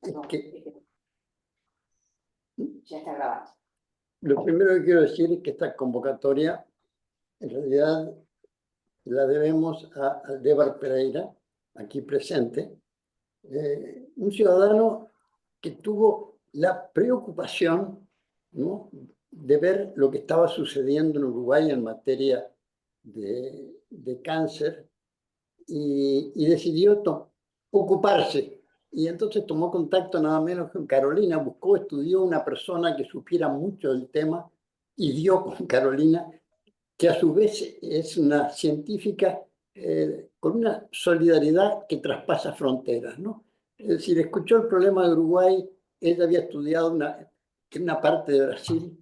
es que Ya está grabado. lo primero que quiero decir es que esta convocatoria en realidad la debemos a Aldévar Pereira, aquí presente, un ciudadano que tuvo la preocupación, ¿no?, de ver lo que estaba sucediendo en Uruguay en materia de cáncer y decidió ocuparse. Y entonces tomó contacto nada menos con Carolina, buscó, estudió una persona que supiera mucho del tema y dio con Carolina, que a su vez es una científica con una solidaridad que traspasa fronteras, ¿no? Es decir, escuchó el problema de Uruguay, ella había estudiado una parte de Brasil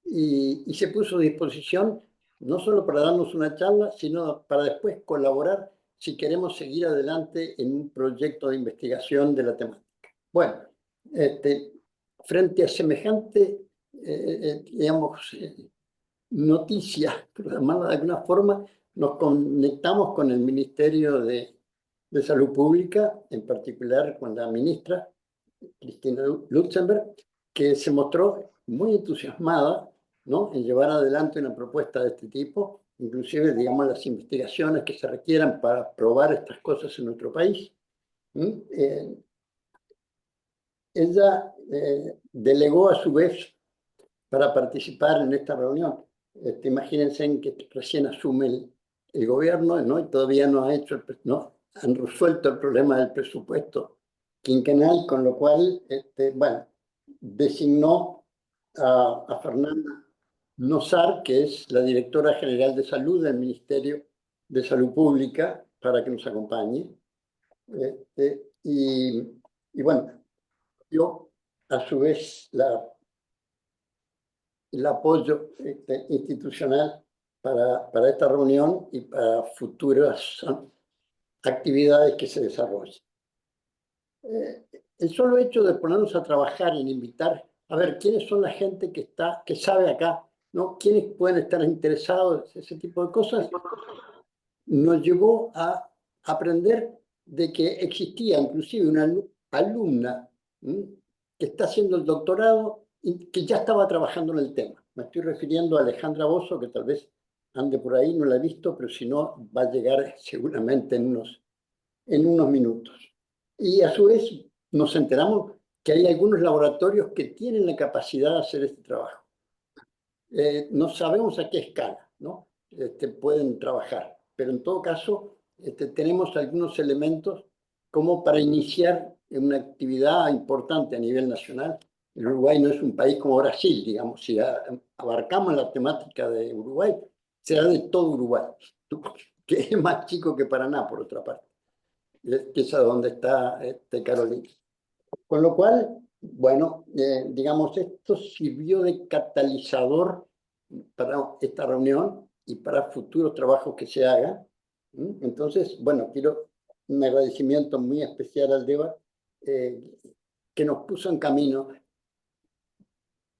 y se puso a disposición no solo para darnos una charla, sino para después colaborar si queremos seguir adelante en un proyecto de investigación de la temática. Bueno, frente a semejante, digamos, noticia, por llamarla de alguna forma, nos conectamos con el Ministerio de Salud Pública, en particular con la ministra Cristina Lutzenberg, que se mostró muy entusiasmada, ¿no?, en llevar adelante una propuesta de este tipo, inclusive, digamos, las investigaciones que se requieran para probar estas cosas en nuestro país. Ella delegó a su vez para participar en esta reunión. Imagínense en que recién asume el gobierno, ¿no?, y todavía no han resuelto el problema del presupuesto quinquenal, con lo cual, bueno, designó a Fernanda Nosar, que es la directora general de salud del Ministerio de Salud Pública, para que nos acompañe. Y bueno, yo a su vez el apoyo institucional para esta reunión y para futuras actividades que se desarrollen. El solo hecho de ponernos a trabajar en invitar a ver quiénes son la gente que sabe acá, ¿no?, quiénes pueden estar interesados en ese tipo de cosas, nos llevó a aprender de que existía inclusive una alumna que está haciendo el doctorado y que ya estaba trabajando en el tema. Me estoy refiriendo a Alejandra Bozo, que tal vez ande por ahí, no la he visto, pero si no, va a llegar seguramente en unos minutos. Y a su vez nos enteramos que hay algunos laboratorios que tienen la capacidad de hacer este trabajo. No sabemos a qué escala, ¿no?, pueden trabajar, pero en todo caso tenemos algunos elementos como para iniciar una actividad importante a nivel nacional. El Uruguay no es un país como Brasil, digamos. Si abarcamos la temática de Uruguay, será de todo Uruguay, que es más chico que Paraná, por otra parte, que es a donde está Carolina. Con lo cual, bueno, digamos, esto sirvió de catalizador para esta reunión y para futuros trabajos que se hagan. Entonces, bueno, quiero un agradecimiento muy especial al DEVA, que nos puso en camino.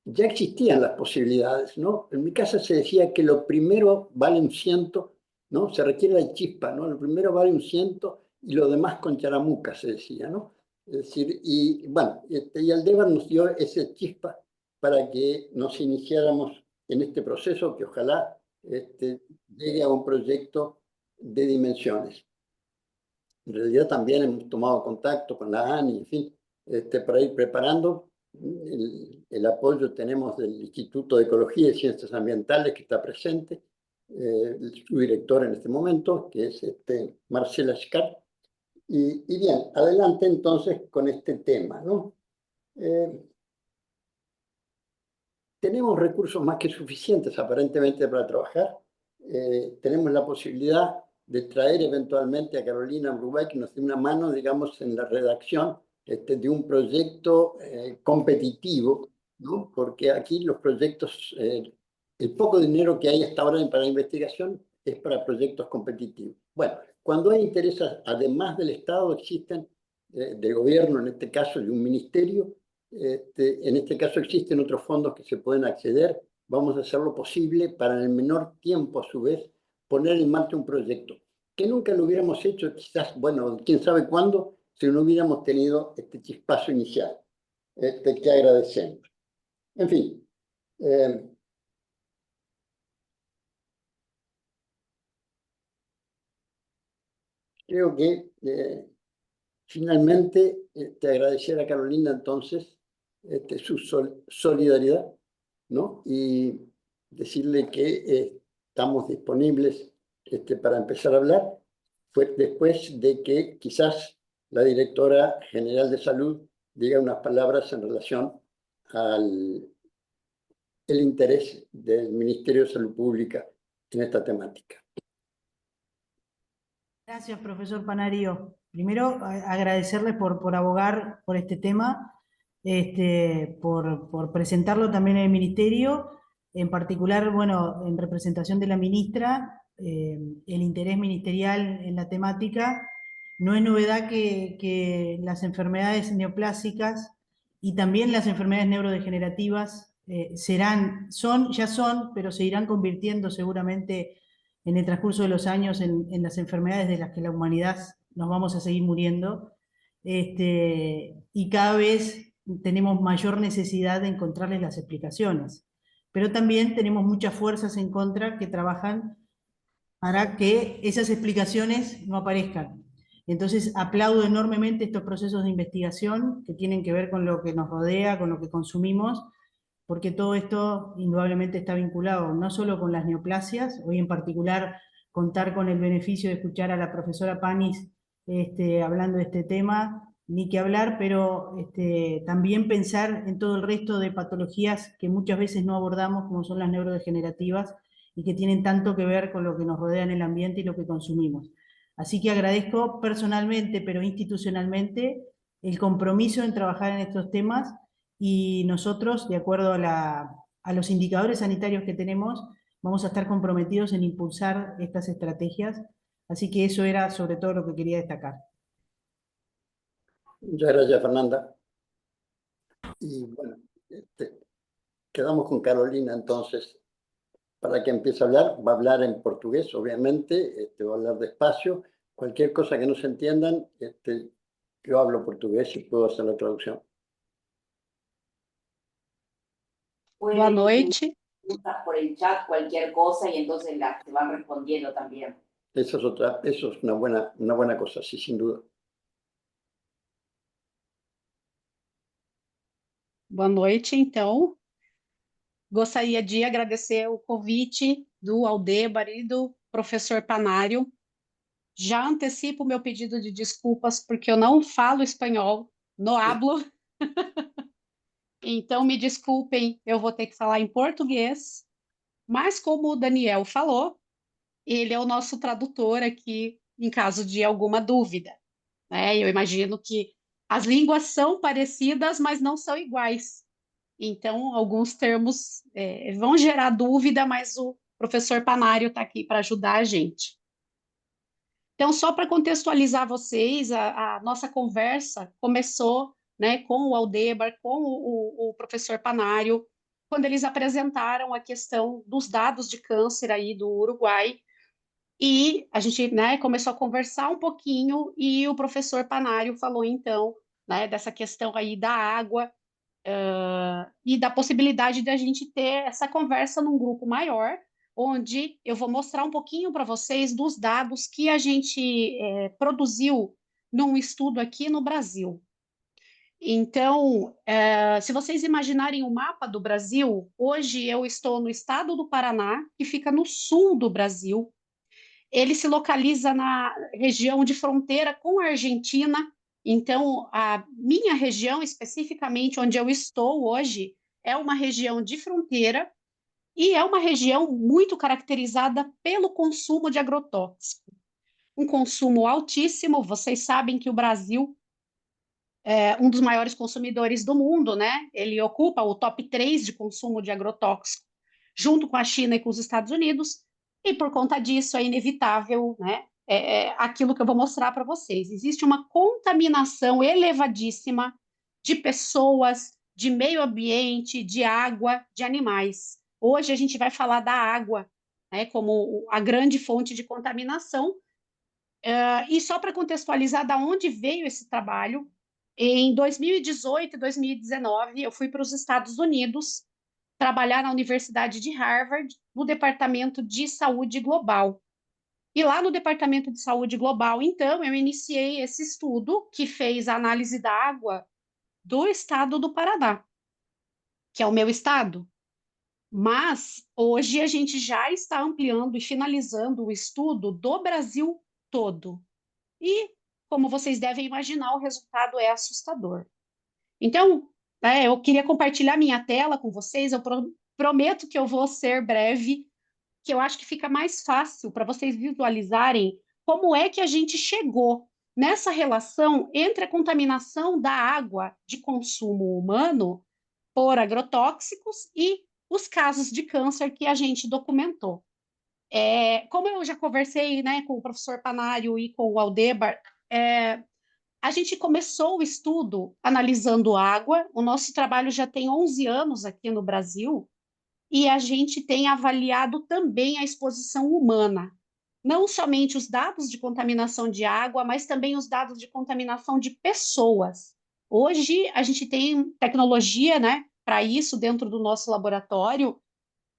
Ya existían las posibilidades, ¿no? En mi casa se decía que lo primero vale un ciento, ¿no? Se requiere la chispa, ¿no? Lo primero vale un ciento y lo demás con charamuca, se decía, ¿no? Es decir, y bueno, y Aldévar nos dio ese chispa para que nos iniciáramos en este proceso que ojalá llegue a un proyecto de dimensiones. En realidad también hemos tomado contacto con la ANI, en fin, para ir preparando. El apoyo tenemos del Instituto de Ecología y Ciencias Ambientales, que está presente, su director en este momento, que es Marcela Scar. Y bien, adelante entonces con este tema, ¿no? Tenemos recursos más que suficientes aparentemente para trabajar. Tenemos la posibilidad de traer eventualmente a Carolina Uruguay, que nos dé una mano, digamos, en la redacción de un proyecto competitivo, ¿no? Porque aquí los proyectos, el poco dinero que hay hasta ahora para investigación es para proyectos competitivos. Bueno, cuando hay intereses, además del Estado, existen del gobierno, en este caso, de un ministerio. En este caso existen otros fondos que se pueden acceder. Vamos a hacer lo posible para en el menor tiempo, a su vez, poner en marcha un proyecto que nunca lo hubiéramos hecho, quizás, bueno, quién sabe cuándo, si no hubiéramos tenido este chispazo inicial, que agradecemos. En fin, creo que finalmente agradecer a Carolina entonces su solidaridad, ¿no? Y decirle que estamos disponibles para empezar a hablar, fue después de que quizás la directora general de salud diga unas palabras en relación al el interés del Ministerio de Salud Pública en esta temática. Gracias, profesor Panario. Primero, agradecerle por abogar por este tema, por presentarlo también en el Ministerio, en particular, bueno, en representación de la ministra, el interés ministerial en la temática. No es novedad que las enfermedades neoplásicas y también las enfermedades neurodegenerativas ya son, pero se irán convirtiendo seguramente en el transcurso de los años en las enfermedades de las que la humanidad nos vamos a seguir muriendo, y cada vez tenemos mayor necesidad de encontrarles las explicaciones. Pero también tenemos muchas fuerzas en contra que trabajan para que esas explicaciones no aparezcan. Entonces aplaudo enormemente estos procesos de investigación que tienen que ver con lo que nos rodea, con lo que consumimos, porque todo esto indudablemente está vinculado no solo con las neoplasias, hoy en particular contar con el beneficio de escuchar a la profesora Panis hablando de este tema, ni que hablar, pero también pensar en todo el resto de patologías que muchas veces no abordamos, como son las neurodegenerativas, y que tienen tanto que ver con lo que nos rodea en el ambiente y lo que consumimos. Así que agradezco personalmente, pero institucionalmente, el compromiso en trabajar en estos temas, y nosotros, de acuerdo a los indicadores sanitarios que tenemos, vamos a estar comprometidos en impulsar estas estrategias. Así que eso era sobre todo lo que quería destacar. Muchas gracias, Fernanda. Y bueno, quedamos con Carolina entonces para que empiece a hablar. Va a hablar en portugués, obviamente, va a hablar despacio. Cualquier cosa que no se entiendan, yo hablo portugués y puedo hacer la traducción. Boa noite. Por el chat cualquier cosa y entonces te van respondiendo también. Eso es una buena cosa, sí, sin duda. Boa noite, então. Gostaria de agradecer o convite do Aldébar e do professor Panário. Já antecipo o meu pedido de desculpas, porque eu não falo espanhol, no hablo. Então, me desculpem, eu vou ter que falar em português. Mas, como o Daniel falou, ele é o nosso tradutor aqui, em caso de alguma dúvida, né? Eu imagino que as línguas são parecidas, mas não são iguais. Então, alguns termos vão gerar dúvida, mas o professor Panário está aqui para ajudar a gente. Então, só para contextualizar vocês, a nossa conversa começou, né, com o Aldébar, com o professor Panário, quando eles apresentaram a questão dos dados de câncer aí do Uruguai, e a gente, né, começou a conversar um pouquinho, e o professor Panário falou, então, né, dessa questão aí da água, e da possibilidade de a gente ter essa conversa num grupo maior, onde eu vou mostrar um pouquinho para vocês dos dados que a gente produziu num estudo aqui no Brasil. Então, se vocês imaginarem o mapa do Brasil, hoje eu estou no estado do Paraná, que fica no sul do Brasil. Ele se localiza na região de fronteira com a Argentina. Então, a minha região, especificamente onde eu estou hoje, é uma região de fronteira e é uma região muito caracterizada pelo consumo de agrotóxico. Um consumo altíssimo. Vocês sabem que o Brasil é um dos maiores consumidores do mundo, né? Ele ocupa o top 3 de consumo de agrotóxico, junto com a China e com os Estados Unidos, e por conta disso é inevitável, né? Aquilo que eu vou mostrar para vocês. Existe uma contaminação elevadíssima de pessoas, de meio ambiente, de água, de animais. Hoje a gente vai falar da água, né, como a grande fonte de contaminação, E só para contextualizar da onde veio esse trabalho, em 2018 e 2019, eu fui para os Estados Unidos trabalhar na Universidade de Harvard, no Departamento de Saúde Global. E lá no Departamento de Saúde Global, então, eu iniciei esse estudo que fez a análise da água do estado do Paraná, que é o meu estado. Mas hoje a gente já está ampliando e finalizando o estudo do Brasil todo. E, como vocês devem imaginar, o resultado é assustador. Então, eu queria compartilhar minha tela com vocês. Eu prometo que eu vou ser breve, que eu acho que fica mais fácil para vocês visualizarem como é que a gente chegou nessa relação entre a contaminação da água de consumo humano por agrotóxicos e os casos de câncer que a gente documentou. Como eu já conversei, né, com o professor Panário e com o Aldebar, a gente começou o estudo analisando água. O nosso trabalho já tem 11 anos aqui no Brasil e a gente tem avaliado também a exposição humana. Não somente os dados de contaminação de água, mas também os dados de contaminação de pessoas. Hoje, a gente tem tecnologia, né, para isso dentro do nosso laboratório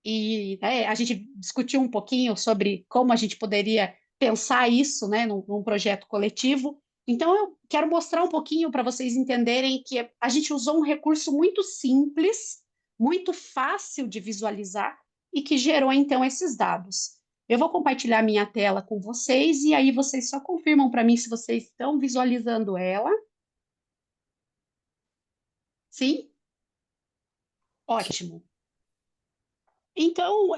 e, né, a gente discutiu um pouquinho sobre como a gente poderia pensar isso, né, num projeto coletivo. Então, eu quero mostrar um pouquinho para vocês entenderem que a gente usou um recurso muito simples, muito fácil de visualizar e que gerou, então, esses dados. Eu vou compartilhar minha tela com vocês e aí vocês só confirmam para mim se vocês estão visualizando ela. Sim? Ótimo. Então,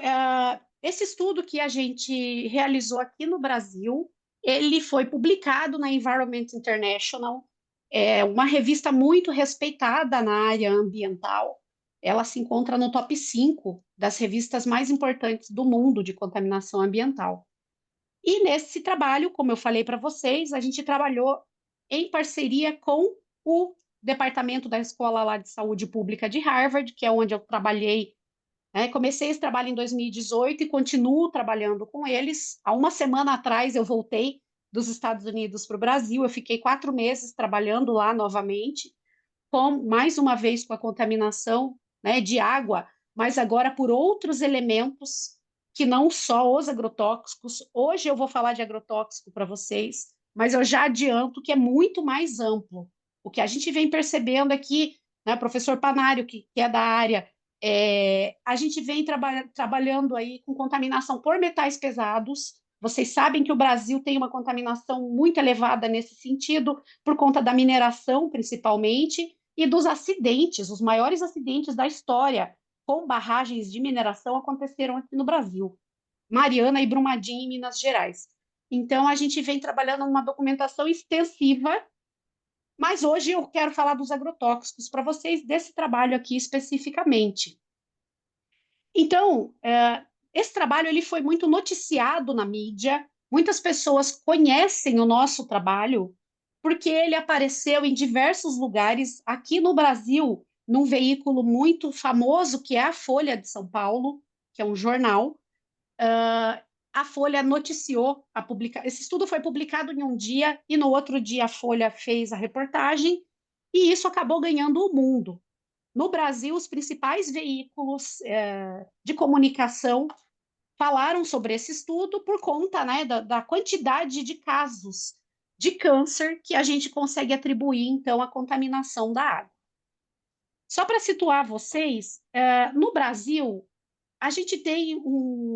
esse estudo que a gente realizou aqui no Brasil, ele foi publicado na Environment International, uma revista muito respeitada na área ambiental. Ela se encontra no top 5 das revistas mais importantes do mundo de contaminação ambiental. E nesse trabalho, como eu falei para vocês, a gente trabalhou em parceria com o departamento da Escola lá de Saúde Pública de Harvard, que é onde eu trabalhei. Comecei esse trabalho em 2018 e continuo trabalhando com eles. Há uma semana atrás eu voltei dos Estados Unidos para o Brasil. Eu fiquei 4 meses trabalhando lá novamente, mais uma vez com a contaminação, né, de água, mas agora por outros elementos que não só os agrotóxicos. Hoje eu vou falar de agrotóxico para vocês, mas eu já adianto que é muito mais amplo. O que a gente vem percebendo aqui, né, o professor Panário, que é da área, a gente vem trabalhando aí com contaminação por metais pesados. Vocês sabem que o Brasil tem uma contaminação muito elevada nesse sentido, por conta da mineração, principalmente, e dos acidentes. Os maiores acidentes da história com barragens de mineração aconteceram aqui no Brasil. Mariana e Brumadinho, em Minas Gerais. Então, a gente vem trabalhando uma documentação extensiva, mas hoje eu quero falar dos agrotóxicos para vocês, desse trabalho aqui especificamente. Então, esse trabalho ele foi muito noticiado na mídia, muitas pessoas conhecem o nosso trabalho, porque ele apareceu em diversos lugares, aqui no Brasil, num veículo muito famoso, que é a Folha de São Paulo, que é um jornal. A Folha noticiou, esse estudo foi publicado em um dia, e no outro dia a Folha fez a reportagem, e isso acabou ganhando o mundo. No Brasil, os principais veículos de comunicação falaram sobre esse estudo por conta, né, da quantidade de casos de câncer que a gente consegue atribuir, então, à contaminação da água. Só para situar vocês, no Brasil, a gente tem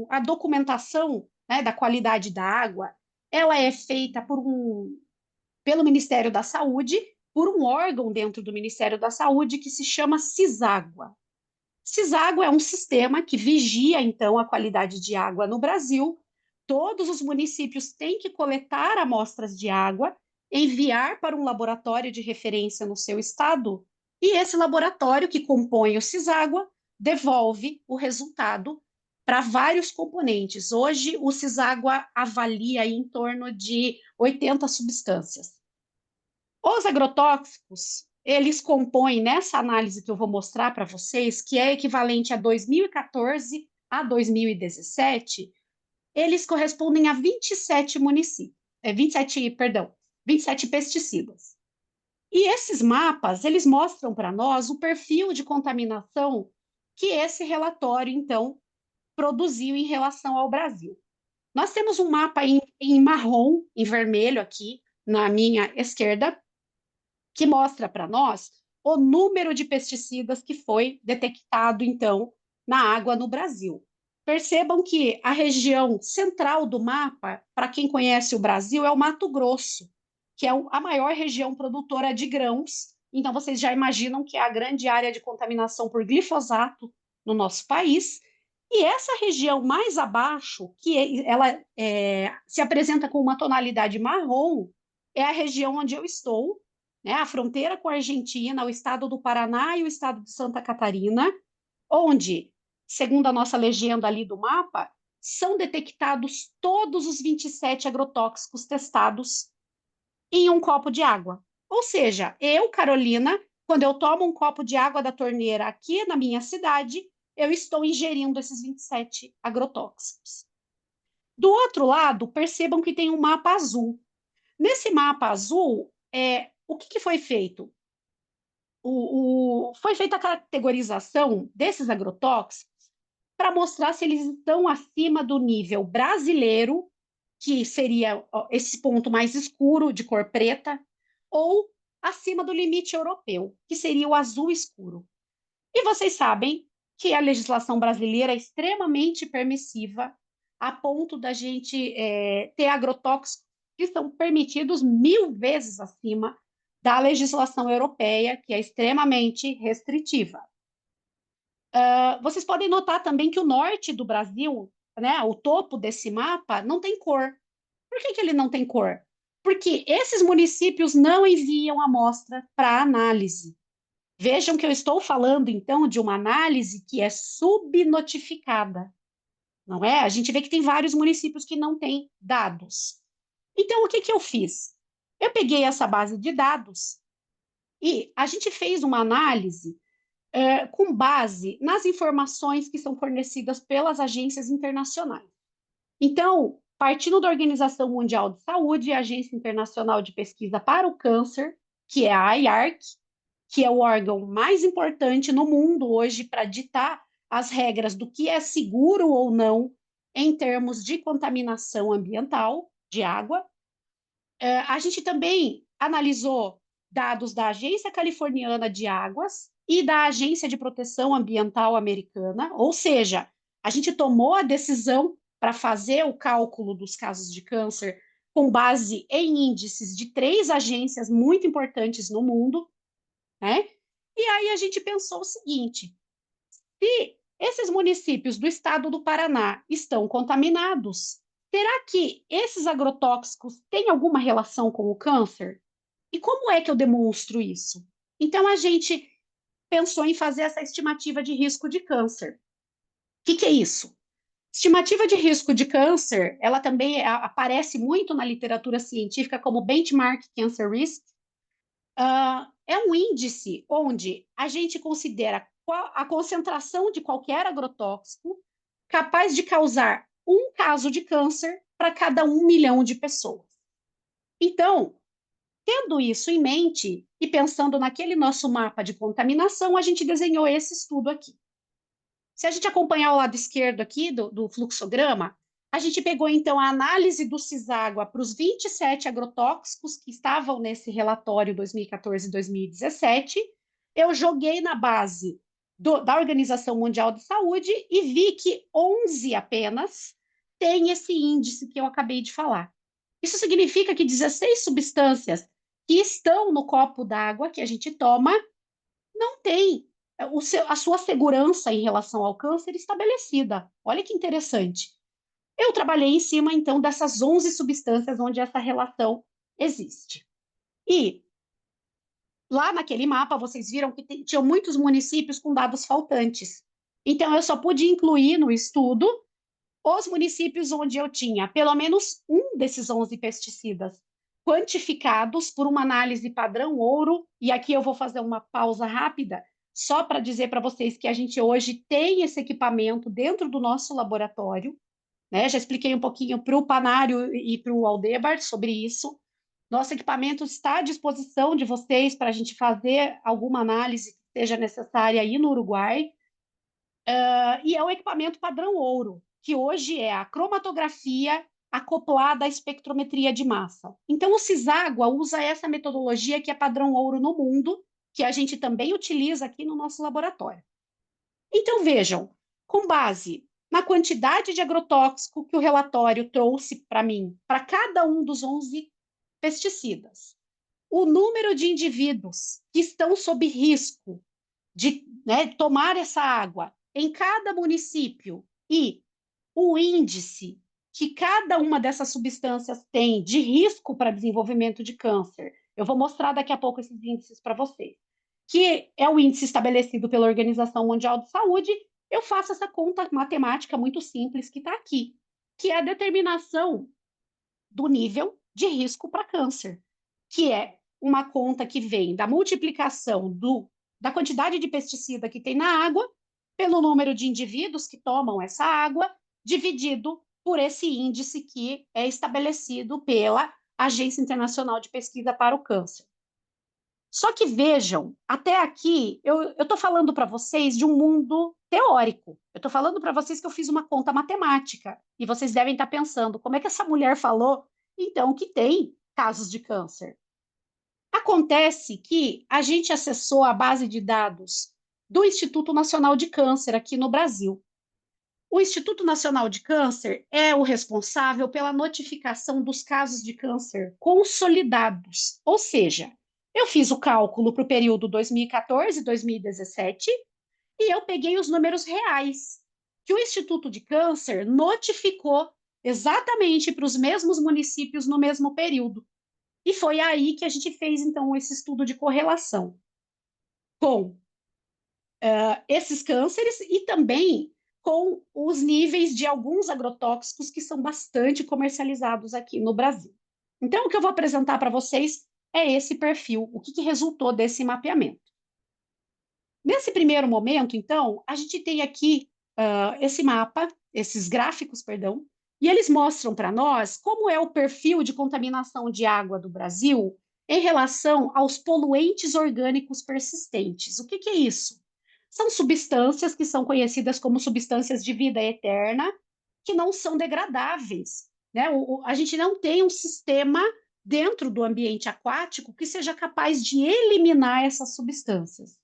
a documentação, né, da qualidade da água, ela é feita pelo Ministério da Saúde, por um órgão dentro do Ministério da Saúde que se chama CISÁGUA. CISÁGUA é um sistema que vigia, então, a qualidade de água no Brasil. Todos os municípios têm que coletar amostras de água, enviar para um laboratório de referência no seu estado, e esse laboratório, que compõe o CISÁGUA, devolve o resultado para vários componentes. Hoje, o CISÁGUA avalia em torno de 80 substâncias. Os agrotóxicos, eles compõem, nessa análise que eu vou mostrar para vocês, que é equivalente a 2014 a 2017, eles correspondem a 27 municípios. 27 pesticidas. E esses mapas, eles mostram para nós o perfil de contaminação que esse relatório, então, produziu em relação ao Brasil. Nós temos um mapa em marrom, em vermelho aqui, na minha esquerda, que mostra para nós o número de pesticidas que foi detectado, então, na água no Brasil. Percebam que a região central do mapa, para quem conhece o Brasil, é o Mato Grosso, que é a maior região produtora de grãos. Então, vocês já imaginam que é a grande área de contaminação por glifosato no nosso país. E essa região mais abaixo, que ela se apresenta com uma tonalidade marrom, é a região onde eu estou, né, a fronteira com a Argentina, o estado do Paraná e o estado de Santa Catarina, onde, segundo a nossa legenda ali do mapa, são detectados todos os 27 agrotóxicos testados em um copo de água. Ou seja, eu, Carolina, quando eu tomo um copo de água da torneira aqui na minha cidade, eu estou ingerindo esses 27 agrotóxicos. Do outro lado, percebam que tem um mapa azul. Nesse mapa azul, o que foi feito? Foi feita a categorização desses agrotóxicos para mostrar se eles estão acima do nível brasileiro, que seria esse ponto mais escuro, de cor preta, ou acima do limite europeu, que seria o azul escuro. E vocês sabem que a legislação brasileira é extremamente permissiva, a ponto da gente ter agrotóxicos que são permitidos 1000 vezes acima da legislação europeia, que é extremamente restritiva. Vocês podem notar também que o norte do Brasil, né, o topo desse mapa, não tem cor. Por que ele não tem cor? Porque esses municípios não enviam amostra para análise. Vejam que eu estou falando, então, de uma análise que é subnotificada, não é? A gente vê que tem vários municípios que não têm dados. Então, o que eu fiz? Eu peguei essa base de dados e a gente fez uma análise com base nas informações que são fornecidas pelas agências internacionais. Então, partindo da Organização Mundial de Saúde e a Agência Internacional de Pesquisa para o Câncer, que é a IARC, que é o órgão mais importante no mundo hoje para ditar as regras do que é seguro ou não em termos de contaminação ambiental de água. A gente também analisou dados da Agência Californiana de Águas e da Agência de Proteção Ambiental Americana, ou seja, a gente tomou a decisão para fazer o cálculo dos casos de câncer com base em índices de 3 agências muito importantes no mundo, né? E aí a gente pensou o seguinte: se esses municípios do estado do Paraná estão contaminados, será que esses agrotóxicos têm alguma relação com o câncer? E como é que eu demonstro isso? Então a gente pensou em fazer essa estimativa de risco de câncer. O que é isso? Estimativa de risco de câncer, ela também aparece muito na literatura científica como benchmark cancer risk. É um índice onde a gente considera a concentração de qualquer agrotóxico capaz de causar um caso de câncer para cada 1 milhão de pessoas. Então, tendo isso em mente e pensando naquele nosso mapa de contaminação, a gente desenhou esse estudo aqui. Se a gente acompanhar o lado esquerdo aqui do fluxograma, a gente pegou então a análise do Ciságua para os 27 agrotóxicos que estavam nesse relatório 2014 e 2017. Eu joguei na base da Organização Mundial de Saúde e vi que 11 apenas tem esse índice que eu acabei de falar. Isso significa que 16 substâncias que estão no copo d'água que a gente toma não tem a sua segurança em relação ao câncer estabelecida. Olha que interessante. Eu trabalhei em cima, então, dessas 11 substâncias onde essa relação existe. E lá naquele mapa, vocês viram que tinham muitos municípios com dados faltantes. Então, eu só pude incluir no estudo os municípios onde eu tinha pelo menos um desses 11 pesticidas quantificados por uma análise padrão ouro. E aqui eu vou fazer uma pausa rápida, só para dizer para vocês que a gente hoje tem esse equipamento dentro do nosso laboratório. né? Já expliquei um pouquinho para o Panário e para o Aldebart sobre isso. Nosso equipamento está à disposição de vocês para a gente fazer alguma análise que seja necessária aí no Uruguai. E é o equipamento padrão ouro, que hoje é a cromatografia acoplada à espectrometria de massa. Então, o Cisagua usa essa metodologia que é padrão ouro no mundo, que a gente também utiliza aqui no nosso laboratório. Então, vejam, com base na quantidade de agrotóxico que o relatório trouxe para mim, para cada um dos 11 pesticidas, o número de indivíduos que estão sob risco de, né, tomar essa água em cada município e o índice que cada uma dessas substâncias tem de risco para desenvolvimento de câncer. Eu vou mostrar daqui a pouco esses índices para vocês, que é o índice estabelecido pela Organização Mundial de Saúde. Eu faço essa conta matemática muito simples que está aqui, que é a determinação do nível de risco para câncer, que é uma conta que vem da multiplicação da quantidade de pesticida que tem na água pelo número de indivíduos que tomam essa água, dividido por esse índice que é estabelecido pela Agência Internacional de Pesquisa para o Câncer. Só que vejam, até aqui eu estou falando para vocês de um mundo teórico. Eu estou falando para vocês que eu fiz uma conta matemática. E vocês devem estar pensando, como é que essa mulher falou, então, que tem casos de câncer? Acontece que a gente acessou a base de dados do Instituto Nacional de Câncer aqui no Brasil. O Instituto Nacional de Câncer é o responsável pela notificação dos casos de câncer consolidados, ou seja, eu fiz o cálculo para o período 2014 e 2017 e eu peguei os números reais que o Instituto de Câncer notificou exatamente para os mesmos municípios no mesmo período. E foi aí que a gente fez, então, esse estudo de correlação com esses cânceres e também com os níveis de alguns agrotóxicos que são bastante comercializados aqui no Brasil. Então, o que eu vou apresentar para vocês é esse perfil, o que resultou desse mapeamento. Nesse primeiro momento, então, a gente tem aqui esse mapa, esses gráficos, perdão, e eles mostram para nós como é o perfil de contaminação de água do Brasil em relação aos poluentes orgânicos persistentes. O que é isso? São substâncias que são conhecidas como substâncias de vida eterna, que não são degradáveis, né? A gente não tem um sistema dentro do ambiente aquático que seja capaz de eliminar essas substâncias.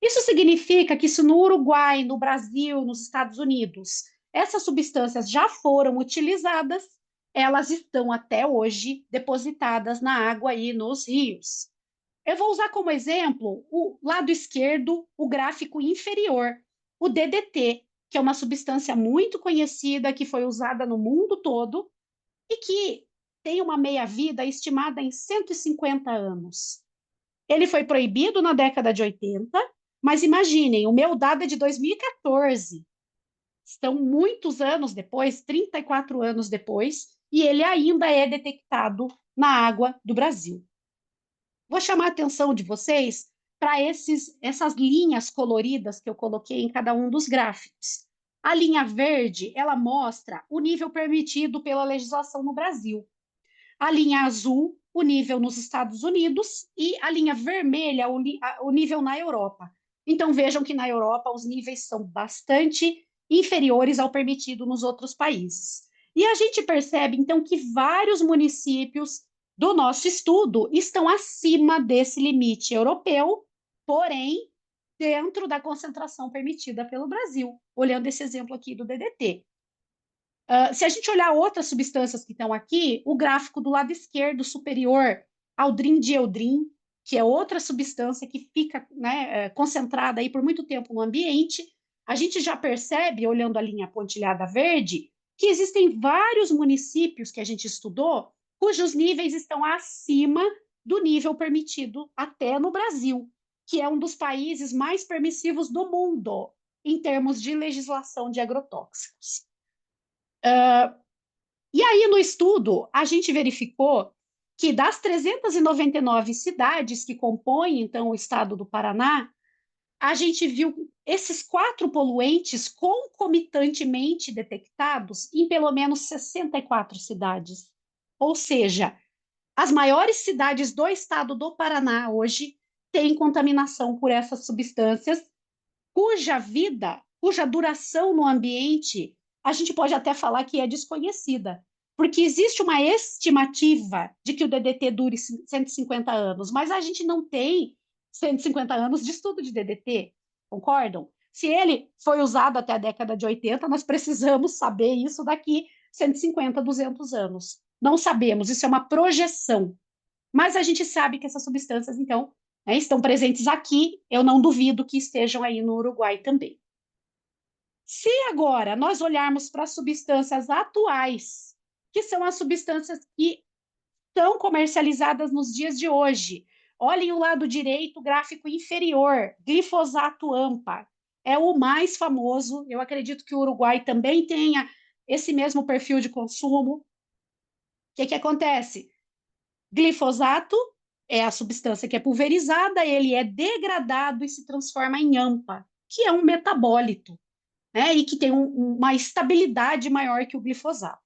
Isso significa que se no Uruguai, no Brasil, nos Estados Unidos, essas substâncias já foram utilizadas, elas estão até hoje depositadas na água e nos rios. Eu vou usar como exemplo o lado esquerdo, o gráfico inferior, o DDT, que é uma substância muito conhecida, que foi usada no mundo todo e que tem uma meia-vida estimada em 150 anos. Ele foi proibido na década de 80, mas imaginem, o meu dado é de 2014. Estão muitos anos depois, 34 anos depois, e ele ainda é detectado na água do Brasil. Vou chamar a atenção de vocês para essas linhas coloridas que eu coloquei em cada um dos gráficos. A linha verde, ela mostra o nível permitido pela legislação no Brasil. A linha azul, o nível nos Estados Unidos, e a linha vermelha, o nível na Europa. Então, vejam que na Europa os níveis são bastante inferiores ao permitido nos outros países. E a gente percebe, então, que vários municípios do nosso estudo estão acima desse limite europeu, porém, dentro da concentração permitida pelo Brasil, olhando esse exemplo aqui do DDT. Se a gente olhar outras substâncias que estão aqui, o gráfico do lado esquerdo superior, aldrin-dieldrin, que é outra substância que fica, né, concentrada aí por muito tempo no ambiente, a gente já percebe, olhando a linha pontilhada verde, que existem vários municípios que a gente estudou cujos níveis estão acima do nível permitido até no Brasil, que é um dos países mais permissivos do mundo em termos de legislação de agrotóxicos. E aí, no estudo, a gente verificou que das 399 cidades que compõem, então, o estado do Paraná, a gente viu esses 4 poluentes concomitantemente detectados em pelo menos 64 cidades. Ou seja, as maiores cidades do estado do Paraná hoje têm contaminação por essas substâncias, cuja duração no ambiente, a gente pode até falar que é desconhecida, porque existe uma estimativa de que o DDT dure 150 anos, mas a gente não tem 150 anos de estudo de DDT, concordam? Se ele foi usado até a década de 80, nós precisamos saber isso daqui 150, 200 anos. Não sabemos, isso é uma projeção. Mas a gente sabe que essas substâncias, então, né, estão presentes aqui, eu não duvido que estejam aí no Uruguai também. Se agora nós olharmos para as substâncias atuais, que são as substâncias que estão comercializadas nos dias de hoje, olhem o lado direito, gráfico inferior, glifosato AMPA, é o mais famoso, eu acredito que o Uruguai também tenha esse mesmo perfil de consumo. O que acontece? Glifosato é a substância que é pulverizada, ele é degradado e se transforma em AMPA, que é um metabólito, né? E que tem uma estabilidade maior que o glifosato.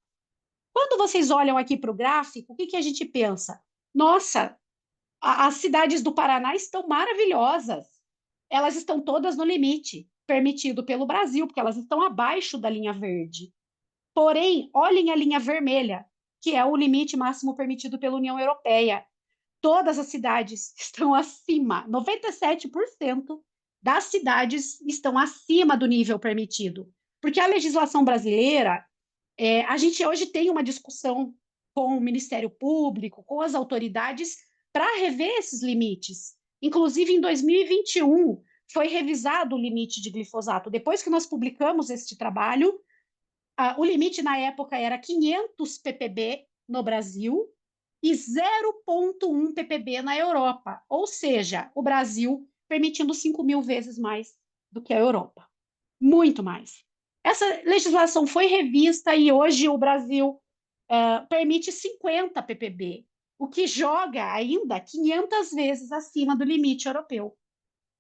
Quando vocês olham aqui para o gráfico, o que a gente pensa? Nossa, as cidades do Paraná estão maravilhosas. Elas estão todas no limite permitido pelo Brasil, porque elas estão abaixo da linha verde. Porém, olhem a linha vermelha, que é o limite máximo permitido pela União Europeia. Todas as cidades estão acima, 97% das cidades estão acima do nível permitido. Porque a legislação brasileira, a gente hoje tem uma discussão com o Ministério Público, com as autoridades, para rever esses limites. Inclusive, em 2021, foi revisado o limite de glifosato. Depois que nós publicamos este trabalho, o limite na época era 500 ppb no Brasil e 0,1 ppb na Europa. Ou seja, o Brasil permitindo 5.000 vezes mais do que a Europa. Muito mais. Essa legislação foi revista e hoje o Brasil permite 50 ppb, o que joga ainda 500 vezes acima do limite europeu.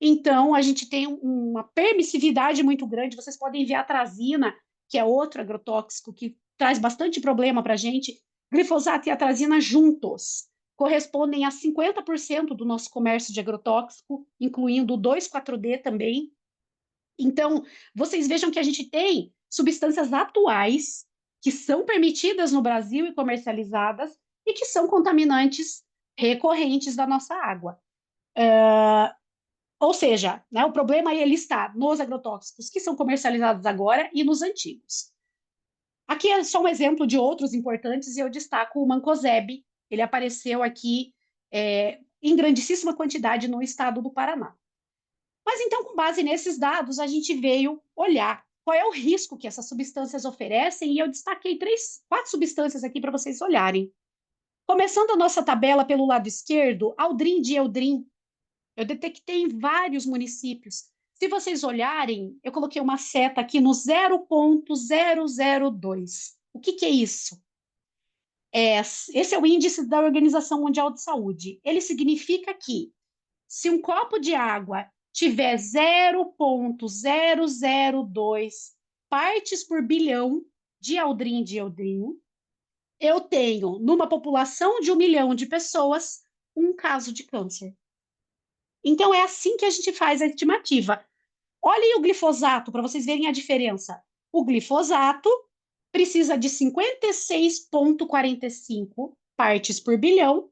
Então, a gente tem uma permissividade muito grande. Vocês podem ver a atrazina, que é outro agrotóxico que traz bastante problema para a gente. Glifosato e atrazina juntos correspondem a 50% do nosso comércio de agrotóxico, incluindo o 2,4-D também. Então, vocês vejam que a gente tem substâncias atuais que são permitidas no Brasil e comercializadas e que são contaminantes recorrentes da nossa água. Ou seja, né, o problema ele está nos agrotóxicos que são comercializados agora e nos antigos. Aqui é só um exemplo de outros importantes e eu destaco o mancozeb. Ele apareceu aqui em grandíssima quantidade no estado do Paraná. Mas então, com base nesses dados, a gente veio olhar qual é o risco que essas substâncias oferecem e eu destaquei 4 substâncias aqui para vocês olharem. Começando a nossa tabela pelo lado esquerdo, aldrin-dieldrin. Eu detectei em vários municípios. Se vocês olharem, eu coloquei uma seta aqui no 0,002. O que é isso? Esse é o índice da Organização Mundial de Saúde. Ele significa que se um copo de água tiver 0,002 partes por bilhão de aldrin-dieldrin, eu tenho, numa população de 1 milhão de pessoas, um caso de câncer. Então, é assim que a gente faz a estimativa. Olhem o glifosato, para vocês verem a diferença. O glifosato precisa de 56,45 partes por bilhão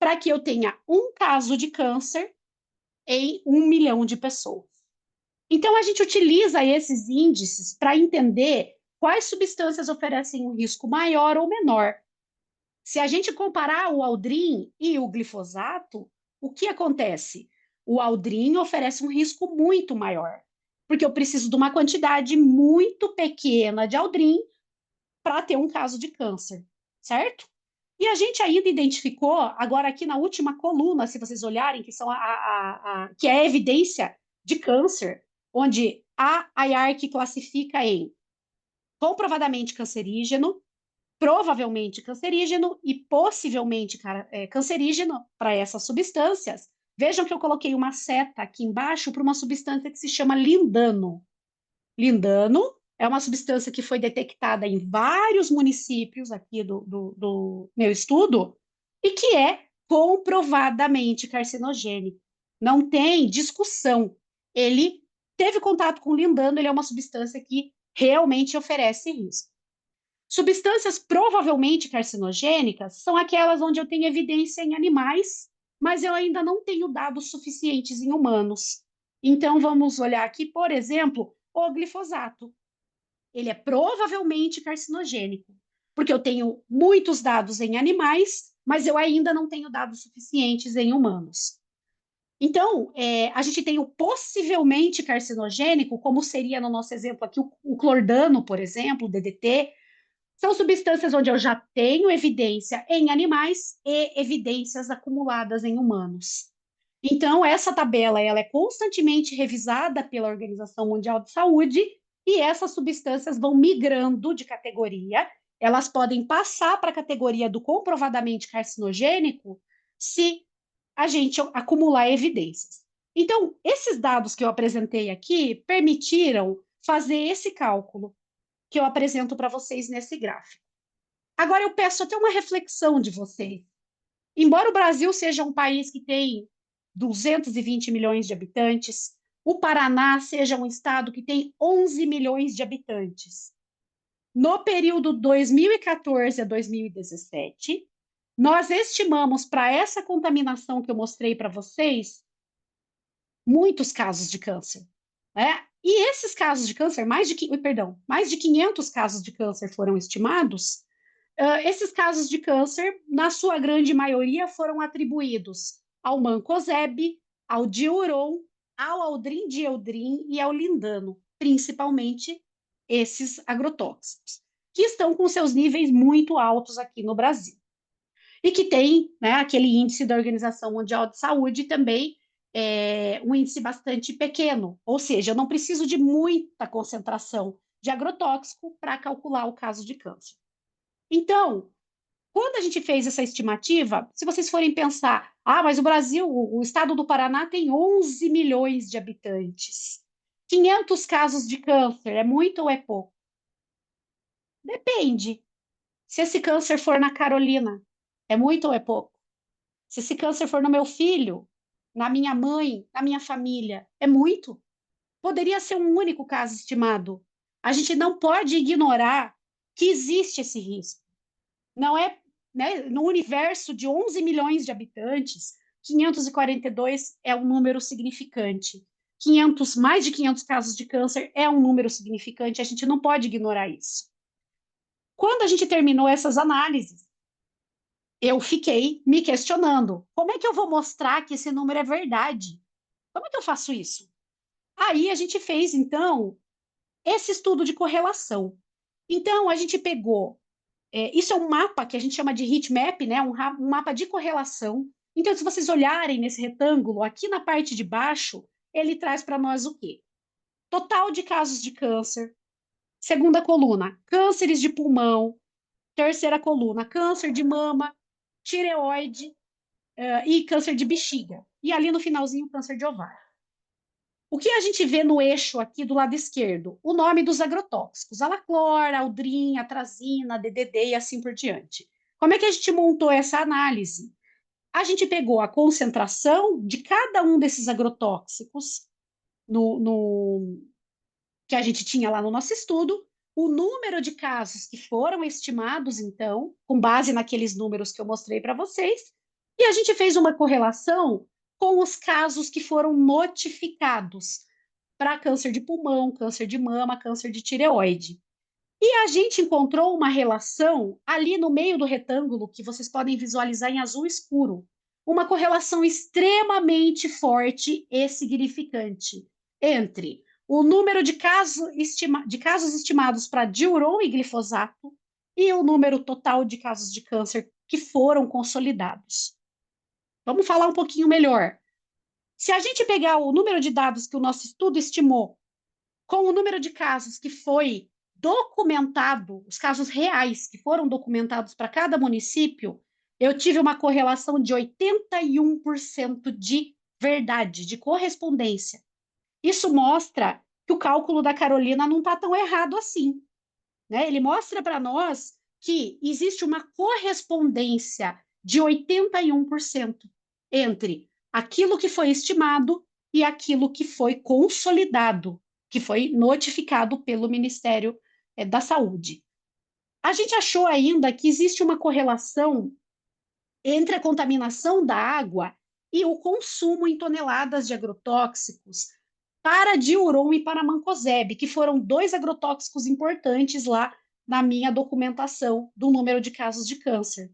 para que eu tenha um caso de câncer em 1 milhão de pessoas. Então, a gente utiliza esses índices para entender quais substâncias oferecem um risco maior ou menor. Se a gente comparar o aldrin e o glifosato, o que acontece? O aldrin oferece um risco muito maior, porque eu preciso de uma quantidade muito pequena de aldrin para ter um caso de câncer, certo? E a gente ainda identificou, agora aqui na última coluna, se vocês olharem, que, que é a evidência de câncer, onde a IARC classifica em comprovadamente cancerígeno, provavelmente cancerígeno e possivelmente cancerígeno para essas substâncias, Vejam que eu coloquei uma seta aqui embaixo para uma substância que se chama lindano. Lindano é uma substância que foi detectada em vários municípios aqui do meu estudo e que é comprovadamente carcinogênico. Não tem discussão. Ele teve contato com lindano, ele é uma substância que realmente oferece risco. Substâncias provavelmente carcinogênicas são aquelas onde eu tenho evidência em animais, mas eu ainda não tenho dados suficientes em humanos. Então, vamos olhar aqui, por exemplo, o glifosato. Ele é provavelmente carcinogênico, porque eu tenho muitos dados em animais, mas eu ainda não tenho dados suficientes em humanos. Então, a gente tem o possivelmente carcinogênico, como seria no nosso exemplo aqui o clordano, por exemplo, o DDT. São substâncias onde eu já tenho evidência em animais e evidências acumuladas em humanos. Então, essa tabela ela é constantemente revisada pela Organização Mundial de Saúde e essas substâncias vão migrando de categoria. Elas podem passar para a categoria do comprovadamente carcinogênico se a gente acumular evidências. Então, esses dados que eu apresentei aqui permitiram fazer esse cálculo que eu apresento para vocês nesse gráfico. Agora, eu peço até uma reflexão de vocês. Embora o Brasil seja um país que tem 220 milhões de habitantes, o Paraná seja um estado que tem 11 milhões de habitantes. No período 2014 a 2017, nós estimamos para essa contaminação que eu mostrei para vocês muitos casos de câncer, né? E esses casos de câncer, mais de 500 casos de câncer foram estimados. Esses casos de câncer, na sua grande maioria, foram atribuídos ao mancozeb, ao diuron, ao aldrin-dieldrin e ao lindano, principalmente esses agrotóxicos, que estão com seus níveis muito altos aqui no Brasil. E que tem, né, aquele índice da Organização Mundial de Saúde também, um índice bastante pequeno, ou seja, eu não preciso de muita concentração de agrotóxico para calcular o caso de câncer. Então, quando a gente fez essa estimativa, se vocês forem pensar, mas o Brasil, o estado do Paraná tem 11 milhões de habitantes. 500 casos de câncer, é muito ou é pouco? Depende. Se esse câncer for na Carolina, é muito ou é pouco? Se esse câncer for no meu filho, na minha mãe, na minha família, é muito? Poderia ser um único caso estimado. A gente não pode ignorar que existe esse risco. Não é, né, no universo de 11 milhões de habitantes, 542 é um número significante. Mais de 500 casos de câncer é um número significante, a gente não pode ignorar isso. Quando a gente terminou essas análises, eu fiquei me questionando, como é que eu vou mostrar que esse número é verdade? Como é que eu faço isso? Aí a gente fez, então, esse estudo de correlação. Então, a gente pegou isso é um mapa que a gente chama de heat map, né? Um mapa de correlação. Então, se vocês olharem nesse retângulo, aqui na parte de baixo, ele traz para nós o quê? Total de casos de câncer. Segunda coluna, cânceres de pulmão. Terceira coluna, câncer de mama, tireoide e câncer de bexiga. E ali no finalzinho, câncer de ovário. O que a gente vê no eixo aqui do lado esquerdo? O nome dos agrotóxicos, alaclor, aldrin, atrazina, DDD e assim por diante. Como é que a gente montou essa análise? A gente pegou a concentração de cada um desses agrotóxicos que a gente tinha lá no nosso estudo, o número de casos que foram estimados, então, com base naqueles números que eu mostrei para vocês, e a gente fez uma correlação com os casos que foram notificados para câncer de pulmão, câncer de mama, câncer de tireoide. E a gente encontrou uma relação ali no meio do retângulo, que vocês podem visualizar em azul escuro, uma correlação extremamente forte e significante entre o número de casos estimados para diuron e glifosato e o número total de casos de câncer que foram consolidados. Vamos falar um pouquinho melhor. Se a gente pegar o número de dados que o nosso estudo estimou com o número de casos que foi documentado, os casos reais que foram documentados para cada município, eu tive uma correlação de 81% de verdade, de correspondência. Isso mostra que o cálculo da Carolina não está tão errado assim, né? Ele mostra para nós que existe uma correspondência de 81% entre aquilo que foi estimado e aquilo que foi consolidado, que foi notificado pelo Ministério da Saúde. A gente achou ainda que existe uma correlação entre a contaminação da água e o consumo em toneladas de agrotóxicos para diuron e para mancozeb, que foram 2 agrotóxicos importantes lá na minha documentação do número de casos de câncer.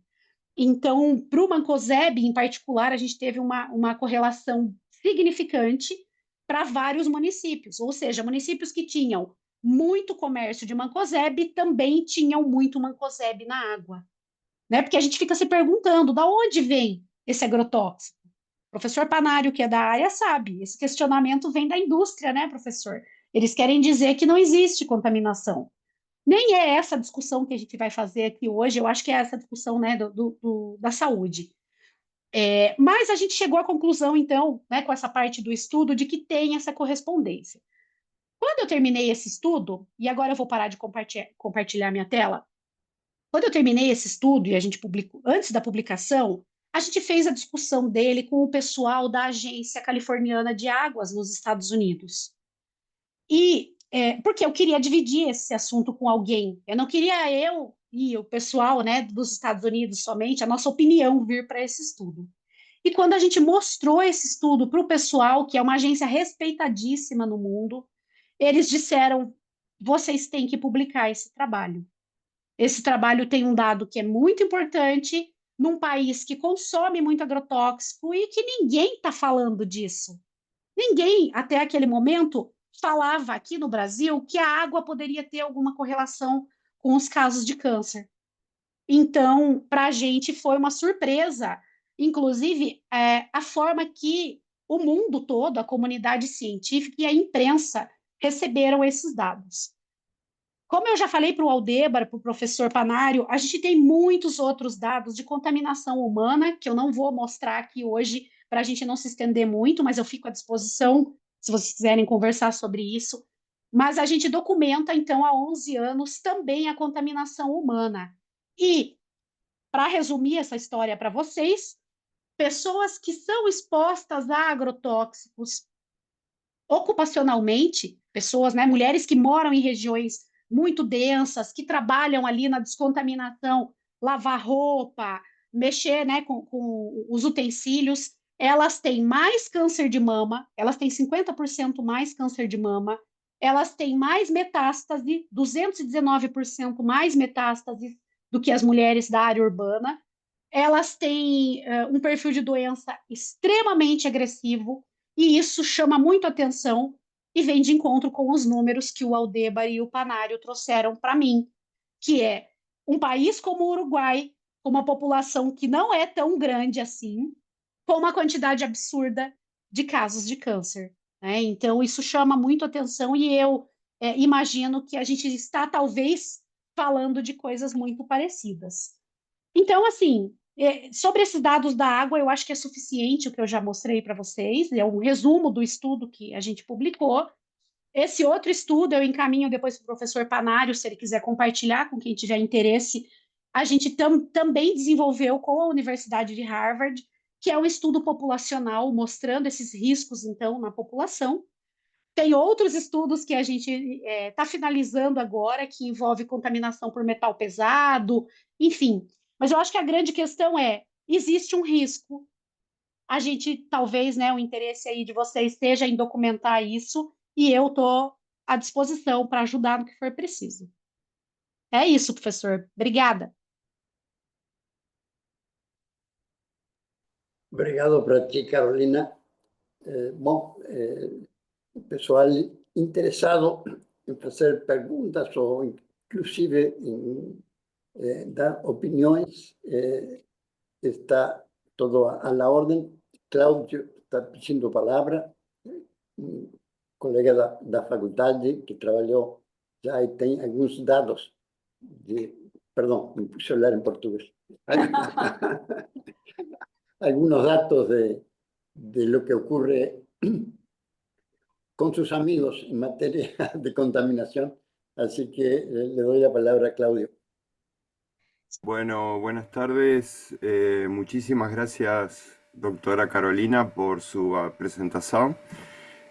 Então, para o mancozeb, em particular, a gente teve uma correlação significante para vários municípios, ou seja, municípios que tinham muito comércio de mancozeb também tinham muito mancozeb na água, né? Porque a gente fica se perguntando, da onde vem esse agrotóxico? O professor Panário, que é da área, sabe. Esse questionamento vem da indústria, né, professor? Eles querem dizer que não existe contaminação. Nem é essa a discussão que a gente vai fazer aqui hoje, eu acho que é essa discussão, né, da saúde. Mas a gente chegou à conclusão, então, né, com essa parte do estudo, de que tem essa correspondência. Quando eu terminei esse estudo, e agora eu vou parar de compartilhar minha tela, quando eu terminei esse estudo e a gente publicou, antes da publicação, a gente fez a discussão dele com o pessoal da Agência Californiana de Águas nos Estados Unidos. Porque eu queria dividir esse assunto com alguém. Eu não queria eu e o pessoal, né, dos Estados Unidos somente, a nossa opinião vir para esse estudo. E quando a gente mostrou esse estudo para o pessoal, que é uma agência respeitadíssima no mundo, eles disseram: vocês têm que publicar esse trabalho. Esse trabalho tem um dado que é muito importante num país que consome muito agrotóxico e que ninguém está falando disso. Ninguém, até aquele momento, falava aqui no Brasil que a água poderia ter alguma correlação com os casos de câncer. Então, para a gente foi uma surpresa, inclusive, a forma que o mundo todo, a comunidade científica e a imprensa receberam esses dados. Como eu já falei para o Aldébar, para o professor Panário, a gente tem muitos outros dados de contaminação humana, que eu não vou mostrar aqui hoje, para a gente não se estender muito, mas eu fico à disposição, se vocês quiserem conversar sobre isso. Mas a gente documenta, então, há 11 anos, também a contaminação humana. E, para resumir essa história para vocês, pessoas que são expostas a agrotóxicos ocupacionalmente, pessoas, né, mulheres que moram em regiões muito densas, que trabalham ali na descontaminação, lavar roupa, mexer, né, com os utensílios, elas têm mais câncer de mama, elas têm 50% mais câncer de mama, elas têm mais metástase, 219% mais metástase do que as mulheres da área urbana, elas têm um perfil de doença extremamente agressivo, e isso chama muito atenção e vem de encontro com os números que o Aldébar e o Panário trouxeram para mim, que é um país como o Uruguai, com uma população que não é tão grande assim, com uma quantidade absurda de casos de câncer, né? Então, isso chama muito atenção e eu imagino que a gente está, talvez, falando de coisas muito parecidas. Então, assim, sobre esses dados da água, eu acho que é suficiente o que eu já mostrei para vocês, é um resumo do estudo que a gente publicou. Esse outro estudo eu encaminho depois para o professor Panário, se ele quiser compartilhar com quem tiver interesse. A gente também desenvolveu com a Universidade de Harvard, que é um estudo populacional mostrando esses riscos, então, na população. Tem outros estudos que a gente está finalizando agora, que envolve contaminação por metal pesado, enfim. Mas eu acho que a grande questão é, existe um risco. A gente, talvez, né, o interesse aí de vocês esteja em documentar isso, e eu estou à disposição para ajudar no que for preciso. É isso, professor. Obrigada. Obrigado para ti, Carolina. Bom, pessoal interessado em fazer perguntas ou inclusive em dar opiniões, está todo a la orden. Cláudio está pedindo palavra, um colega da faculdade que trabalhou já e tem alguns dados perdão, me puse a hablar en portugués. Algunos datos de lo que ocurre con sus amigos en materia de contaminación. Así que le doy la palabra a Claudio. Bueno, buenas tardes. Muchísimas gracias, doctora Carolina, por su presentación.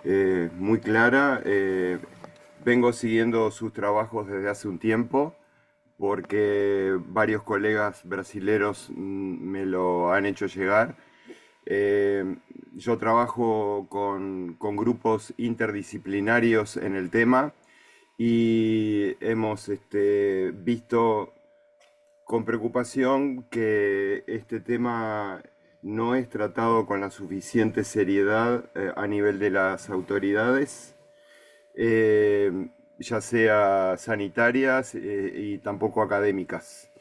Muy clara. Vengo siguiendo sus trabajos desde hace un tiempo porque varios colegas brasileros me lo han hecho llegar. Yo trabajo con grupos interdisciplinarios en el tema y hemos visto con preocupación que este tema no es tratado con la suficiente seriedad a nivel de las autoridades, ya sea sanitarias y tampoco académicas.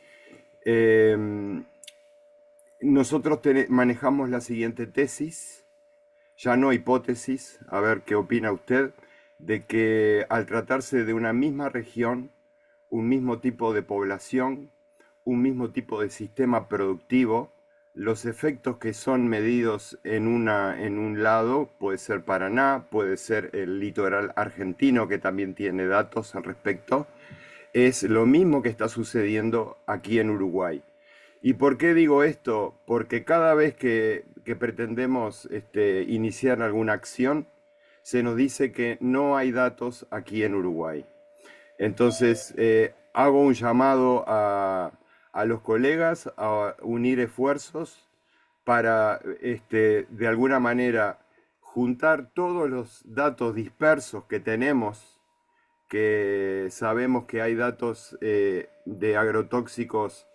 Nosotros manejamos la siguiente tesis, ya no hipótesis, a ver qué opina usted, de que al tratarse de una misma región, un mismo tipo de población, un mismo tipo de sistema productivo, los efectos que son medidos en un lado, puede ser Paraná, puede ser el litoral argentino, que también tiene datos al respecto, es lo mismo que está sucediendo aquí en Uruguay. ¿Y por qué digo esto? Porque cada vez que pretendemos iniciar alguna acción, se nos dice que no hay datos aquí en Uruguay. Entonces, hago un llamado a los colegas a unir esfuerzos para, de alguna manera, juntar todos los datos dispersos que tenemos, que sabemos que hay datos de agrotóxicos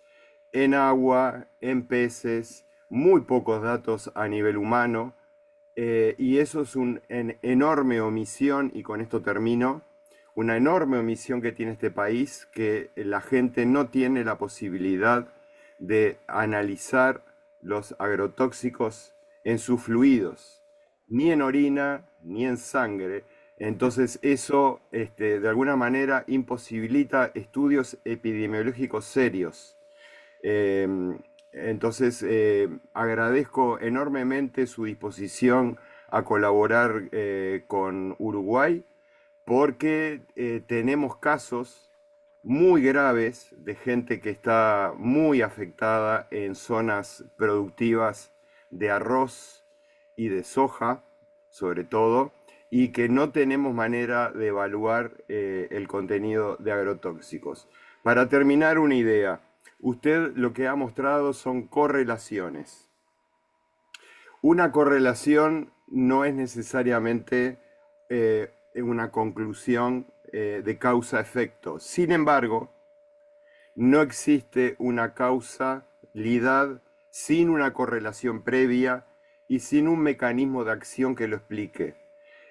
en agua, en peces, muy pocos datos a nivel humano, y eso es una enorme omisión, y con esto termino, una enorme omisión que tiene este país, que la gente no tiene la posibilidad de analizar los agrotóxicos en sus fluidos, ni en orina, ni en sangre. Entonces eso, de alguna manera, imposibilita estudios epidemiológicos serios. Entonces, agradezco enormemente su disposición a colaborar con Uruguay, porque tenemos casos muy graves de gente que está muy afectada en zonas productivas de arroz y de soja, sobre todo, y que no tenemos manera de evaluar el contenido de agrotóxicos. Para terminar, una idea. Usted lo que ha mostrado son correlaciones. Una correlación no es necesariamente una conclusión de causa-efecto. Sin embargo, no existe una causalidad sin una correlación previa y sin un mecanismo de acción que lo explique.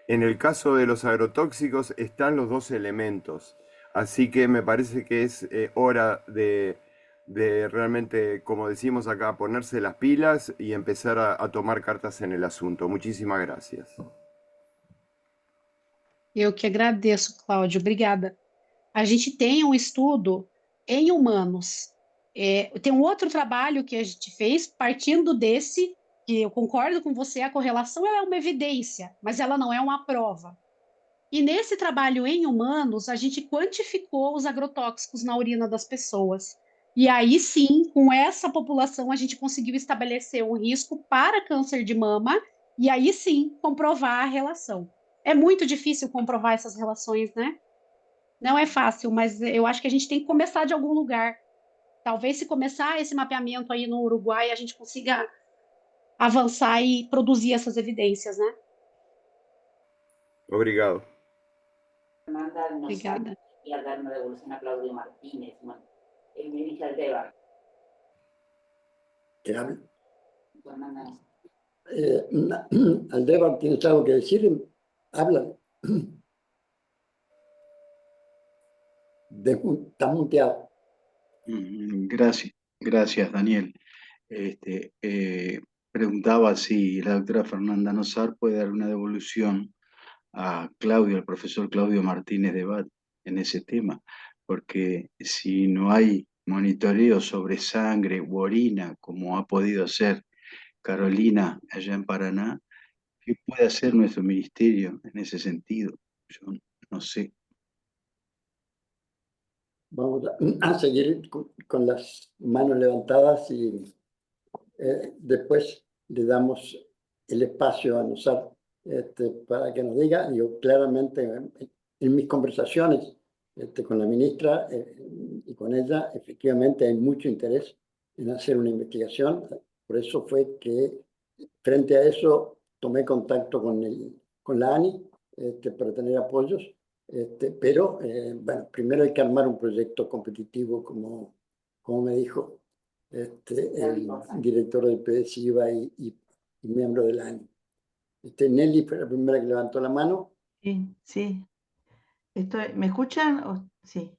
En el caso de los agrotóxicos están los dos elementos, así que me parece que es hora de realmente, como decimos acá, ponerse las pilas y empezar a tomar cartas en el asunto. Muchísimas gracias. Eu que agradeço, Cláudio, obrigada. A gente tem um estudo em humanos. Tem um outro trabalho que a gente fez partindo desse, que eu concordo com você, a correlação ela é uma evidência, mas ela não é uma prova. E nesse trabalho em humanos, a gente quantificou os agrotóxicos na urina das pessoas. E aí sim, com essa população, a gente conseguiu estabelecer um risco para câncer de mama e aí sim comprovar a relação. É muito difícil comprovar essas relações, né? Não é fácil, mas eu acho que a gente tem que começar de algum lugar. Talvez se começar esse mapeamento aí no Uruguai, a gente consiga avançar e produzir essas evidências, né? Obrigado. Fernanda nos Obrigada. quería dar una devolución a Claudio Martínez. El ministro Aldebar. ¿Que hable? Fernanda no. Aldebar, ¿tienes algo que decir? Habla. Está muteado. Gracias, Daniel. Preguntaba si la doctora Fernanda Nosar puede dar una devolución a Claudio, al profesor Claudio Martínez de Bat, en ese tema, porque si no hay monitoreo sobre sangre u orina, como ha podido hacer Carolina allá en Paraná, ¿Qué puede hacer nuestro ministerio en ese sentido? Yo no sé. Vamos a seguir con las manos levantadas y después le damos el espacio a Nusar para que nos diga. Yo claramente en mis conversaciones con la ministra y con ella, efectivamente hay mucho interés en hacer una investigación. Por eso fue que frente a eso tomé contacto con la ANI para tener apoyos. Pero bueno, primero hay que armar un proyecto competitivo, como me dijo el director del PDCIVA y miembro del ANI. Nelly fue la primera que levantó la mano. Sí, sí. ¿Me escuchan? Sí.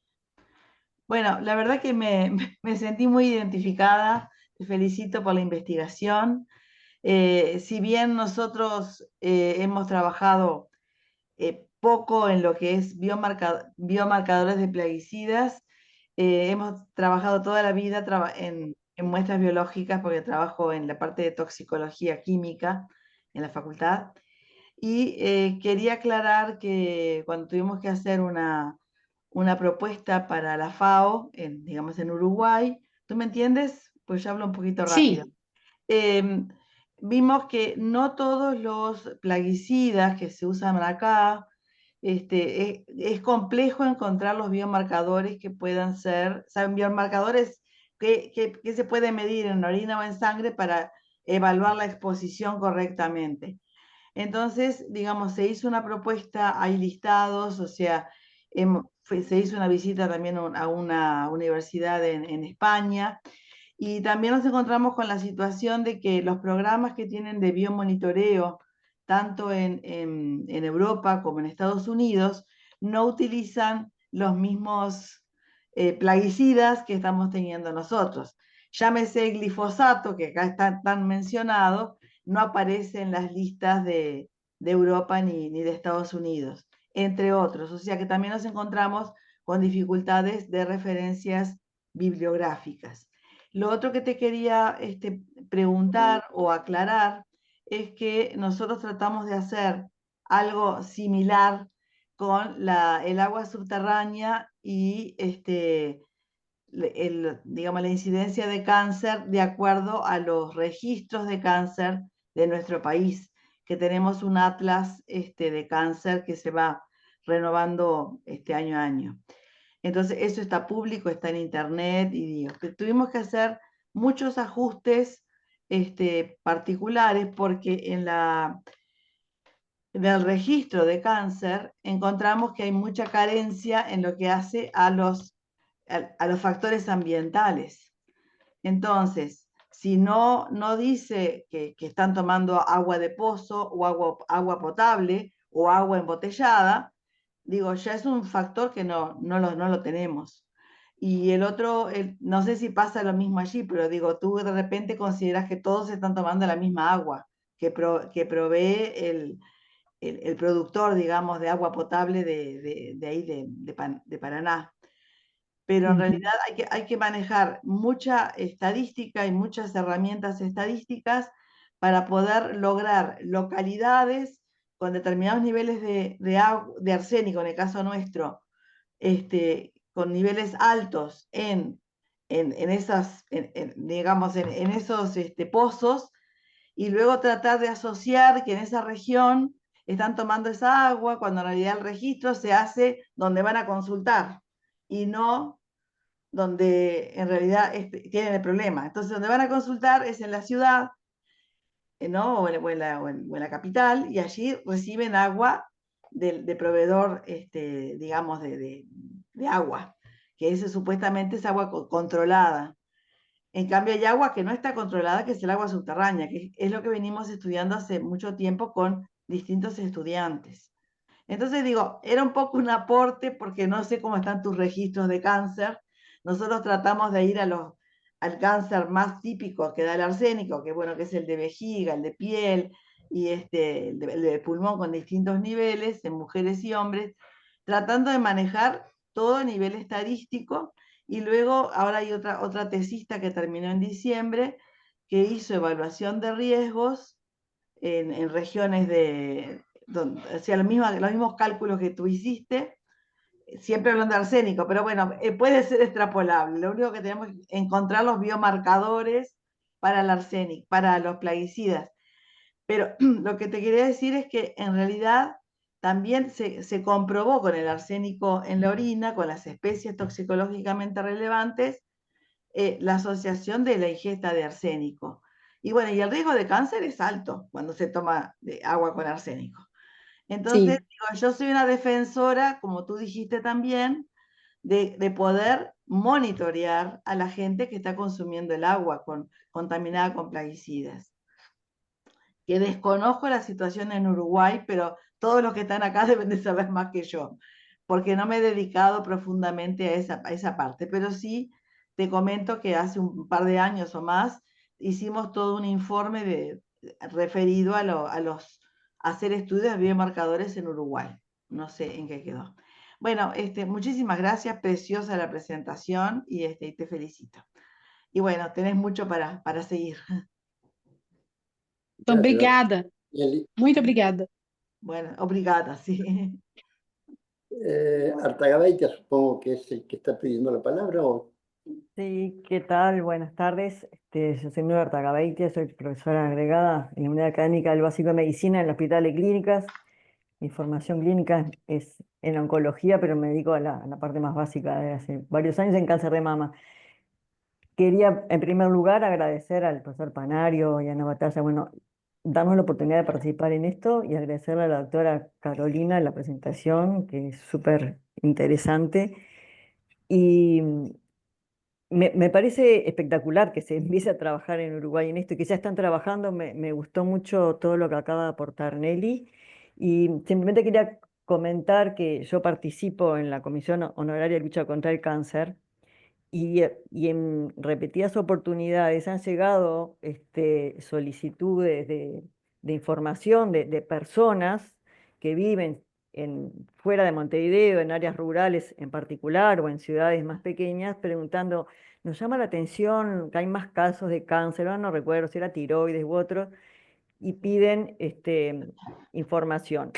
Bueno, la verdad que me sentí muy identificada. Te felicito por la investigación. Si bien nosotros hemos trabajado poco en lo que es biomarcadores de plaguicidas, hemos trabajado toda la vida en muestras biológicas porque trabajo en la parte de toxicología química en la facultad. Y quería aclarar que cuando tuvimos que hacer una propuesta para la FAO, digamos en Uruguay, ¿tú me entiendes? Pues yo hablo un poquito rápido. Sim, Vimos que no todos los plaguicidas que se usan acá, es complejo encontrar los biomarcadores que puedan ser, ¿saben? Biomarcadores que se pueden medir en orina o en sangre para evaluar la exposición correctamente. Entonces, digamos, se hizo una propuesta, hay listados, o sea, se hizo una visita también a una universidad en España, y también nos encontramos con la situación de que los programas que tienen de biomonitoreo, tanto en Europa como en Estados Unidos, no utilizan los mismos plaguicidas que estamos teniendo nosotros. Llámese glifosato, que acá está tan mencionado, no aparece en las listas de Europa ni de Estados Unidos, entre otros. O sea que también nos encontramos con dificultades de referencias bibliográficas. Lo otro que te quería preguntar o aclarar es que nosotros tratamos de hacer algo similar con el agua subterránea y digamos, la incidencia de cáncer de acuerdo a los registros de cáncer de nuestro país, que tenemos un atlas de cáncer que se va renovando año a año. Entonces, eso está público, está en internet, y digo, que tuvimos que hacer muchos ajustes particulares porque en el registro de cáncer encontramos que hay mucha carencia en lo que hace a los factores ambientales. Entonces, si no dice que están tomando agua de pozo o agua potable o agua embotellada, digo, ya es un factor que no lo tenemos. Y el otro, no sé si pasa lo mismo allí, pero digo, tú de repente consideras que todos están tomando la misma agua que provee el productor, digamos, de agua potable de ahí, de Paraná. Pero en realidad hay que manejar mucha estadística y muchas herramientas estadísticas para poder lograr localidades con determinados niveles de arsénico, en el caso nuestro, con niveles altos digamos, en esos pozos, y luego tratar de asociar que en esa región están tomando esa agua, cuando en realidad el registro se hace donde van a consultar y no donde en realidad tienen el problema. Entonces, donde van a consultar es en la ciudad, ¿no? o en la capital, y allí reciben agua de proveedor, digamos, de agua, que supuestamente es agua controlada. En cambio, hay agua que no está controlada, que es el agua subterránea, que es lo que venimos estudiando hace mucho tiempo con distintos estudiantes. Entonces digo, era un poco un aporte porque no sé cómo están tus registros de cáncer. Nosotros tratamos de ir al cáncer más típico que da el arsénico, que bueno, que es el de vejiga, el de piel y el de pulmón con distintos niveles en mujeres y hombres, tratando de manejar todo a nivel estadístico. Y luego ahora hay otra tesista que terminó en diciembre, que hizo evaluación de riesgos en regiones donde, o sea, los mismos cálculos que tú hiciste, siempre hablando de arsénico, pero bueno, puede ser extrapolable. Lo único que tenemos es encontrar los biomarcadores para el arsénico, para los plaguicidas. Pero lo que te quería decir es que en realidad también se comprobó con el arsénico en la orina, con las especies toxicológicamente relevantes, la asociación de la ingesta de arsénico. Y bueno, y el riesgo de cáncer es alto cuando se toma agua con arsénico. Entonces, Sim. digo, yo soy una defensora, como tú dijiste también, de poder monitorear a la gente que está consumiendo el agua contaminada con plaguicidas. Que desconozco la situación en Uruguay, pero todos los que están acá deben de saber más que yo, porque no me he dedicado profundamente a esa parte, pero sí te comento que hace un par de años o más hicimos todo un informe referido a hacer estudios de biomarcadores en Uruguay. No sé en qué quedó. Bueno, muchísimas gracias, preciosa la presentación y te felicito. Y bueno, tenés mucho para seguir. Então, Gracias. obrigada. Eli. Muito obrigada. Bueno, obrigada, sí. Artagabeitia, supongo que es el que está pidiendo la palabra. ¿O? Sí, ¿qué tal? Buenas tardes. Yo soy Nueva Artagabeitia, soy profesora agregada en la Unidad Académica del Básico de Medicina en el Hospital de Clínicas. Mi formación clínica es en oncología, pero me dedico a la parte más básica de hace varios años en cáncer de mama. Quería, en primer lugar, agradecer al profesor Panario y a Ana Batalla, bueno, darnos la oportunidad de participar en esto y agradecerle a la doctora Carolina la presentación, que es súper interesante. Y me parece espectacular que se empiece a trabajar en Uruguay en esto y que ya están trabajando. Me gustó mucho todo lo que acaba de aportar Nelly. Y simplemente quería comentar que yo participo en la Comisión Honoraria de Lucha contra el Cáncer y en repetidas oportunidades han llegado solicitudes de información de personas que viven fuera de Montevideo, en áreas rurales en particular o en ciudades más pequeñas, preguntando, nos llama la atención que hay más casos de cáncer, no recuerdo si era tiroides u otro, y piden información.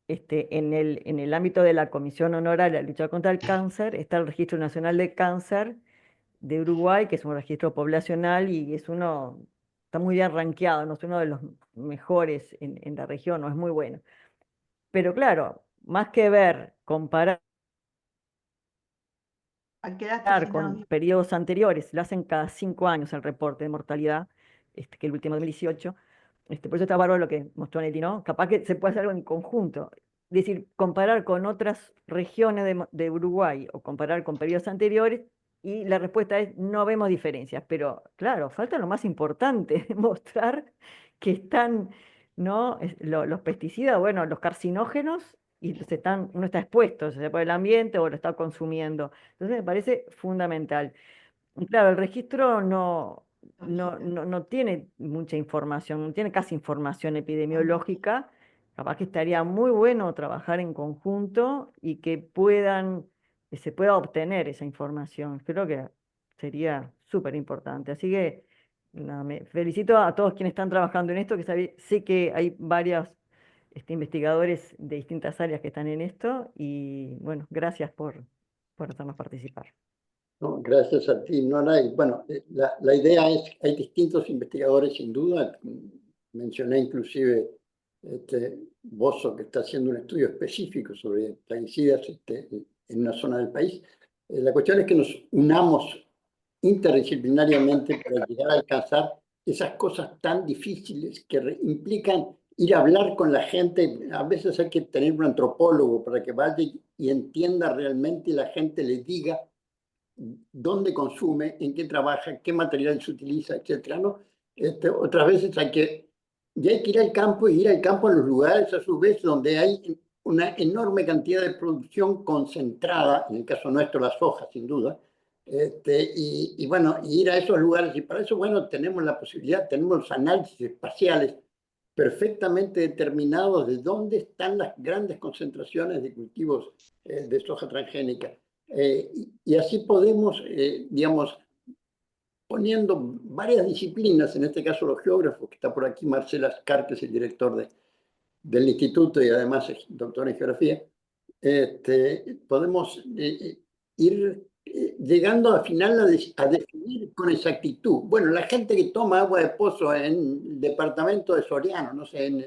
En el ámbito de la Comisión Honoraria de Lucha contra el Cáncer está el Registro Nacional de Cáncer de Uruguay, que es un registro poblacional y está muy bien rankeado, no es uno de los mejores en la región, no es muy bueno. Pero claro, más que comparar con periodos anteriores, lo hacen cada 5 años el reporte de mortalidad, que el último 2018. Por eso está bárbaro lo que mostró Nelly, ¿no? Capaz que se puede hacer algo en conjunto. Es decir, comparar con otras regiones de Uruguay o comparar con periodos anteriores, y la respuesta es no vemos diferencias. Pero claro, falta lo más importante, mostrar que están, ¿no? Los pesticidas, bueno, los carcinógenos, y uno está expuesto, ya sea por el ambiente o lo está consumiendo. Entonces me parece fundamental. Y claro, el registro no tiene mucha información, no tiene casi información epidemiológica. Capaz que estaría muy bueno trabajar en conjunto y que se pueda obtener esa información. Creo que sería súper importante. Así que me felicito a todos quienes están trabajando en esto, que sé que hay varios investigadores de distintas áreas que están en esto y bueno, gracias por hacernos participar. No, gracias a ti, Nora. Y bueno, la idea es, hay distintos investigadores sin duda. Mencioné inclusive Bozo, que está haciendo un estudio específico sobre plaguicidas en una zona del país. La cuestión es que nos unamos interdisciplinariamente para llegar a alcanzar esas cosas tan difíciles que implican ir a hablar con la gente. A veces hay que tener un antropólogo para que vaya y entienda realmente y la gente le diga dónde consume, en qué trabaja, qué material se utiliza, etc. ¿no? Otras veces hay que ir al campo y ir al campo en los lugares a su vez donde hay una enorme cantidad de producción concentrada, en el caso nuestro la soja sin duda, y bueno, ir a esos lugares, y para eso, bueno, tenemos la posibilidad, tenemos los análisis espaciales perfectamente determinados de dónde están las grandes concentraciones de cultivos de soja transgénica. Y así podemos, digamos, poniendo varias disciplinas, en este caso los geógrafos, que está por aquí Marcela Ascar, que es el director del instituto y además es doctor en geografía, podemos ir llegando al final a definir con exactitud. Bueno, la gente que toma agua de pozo en el departamento de Soriano, no sé, en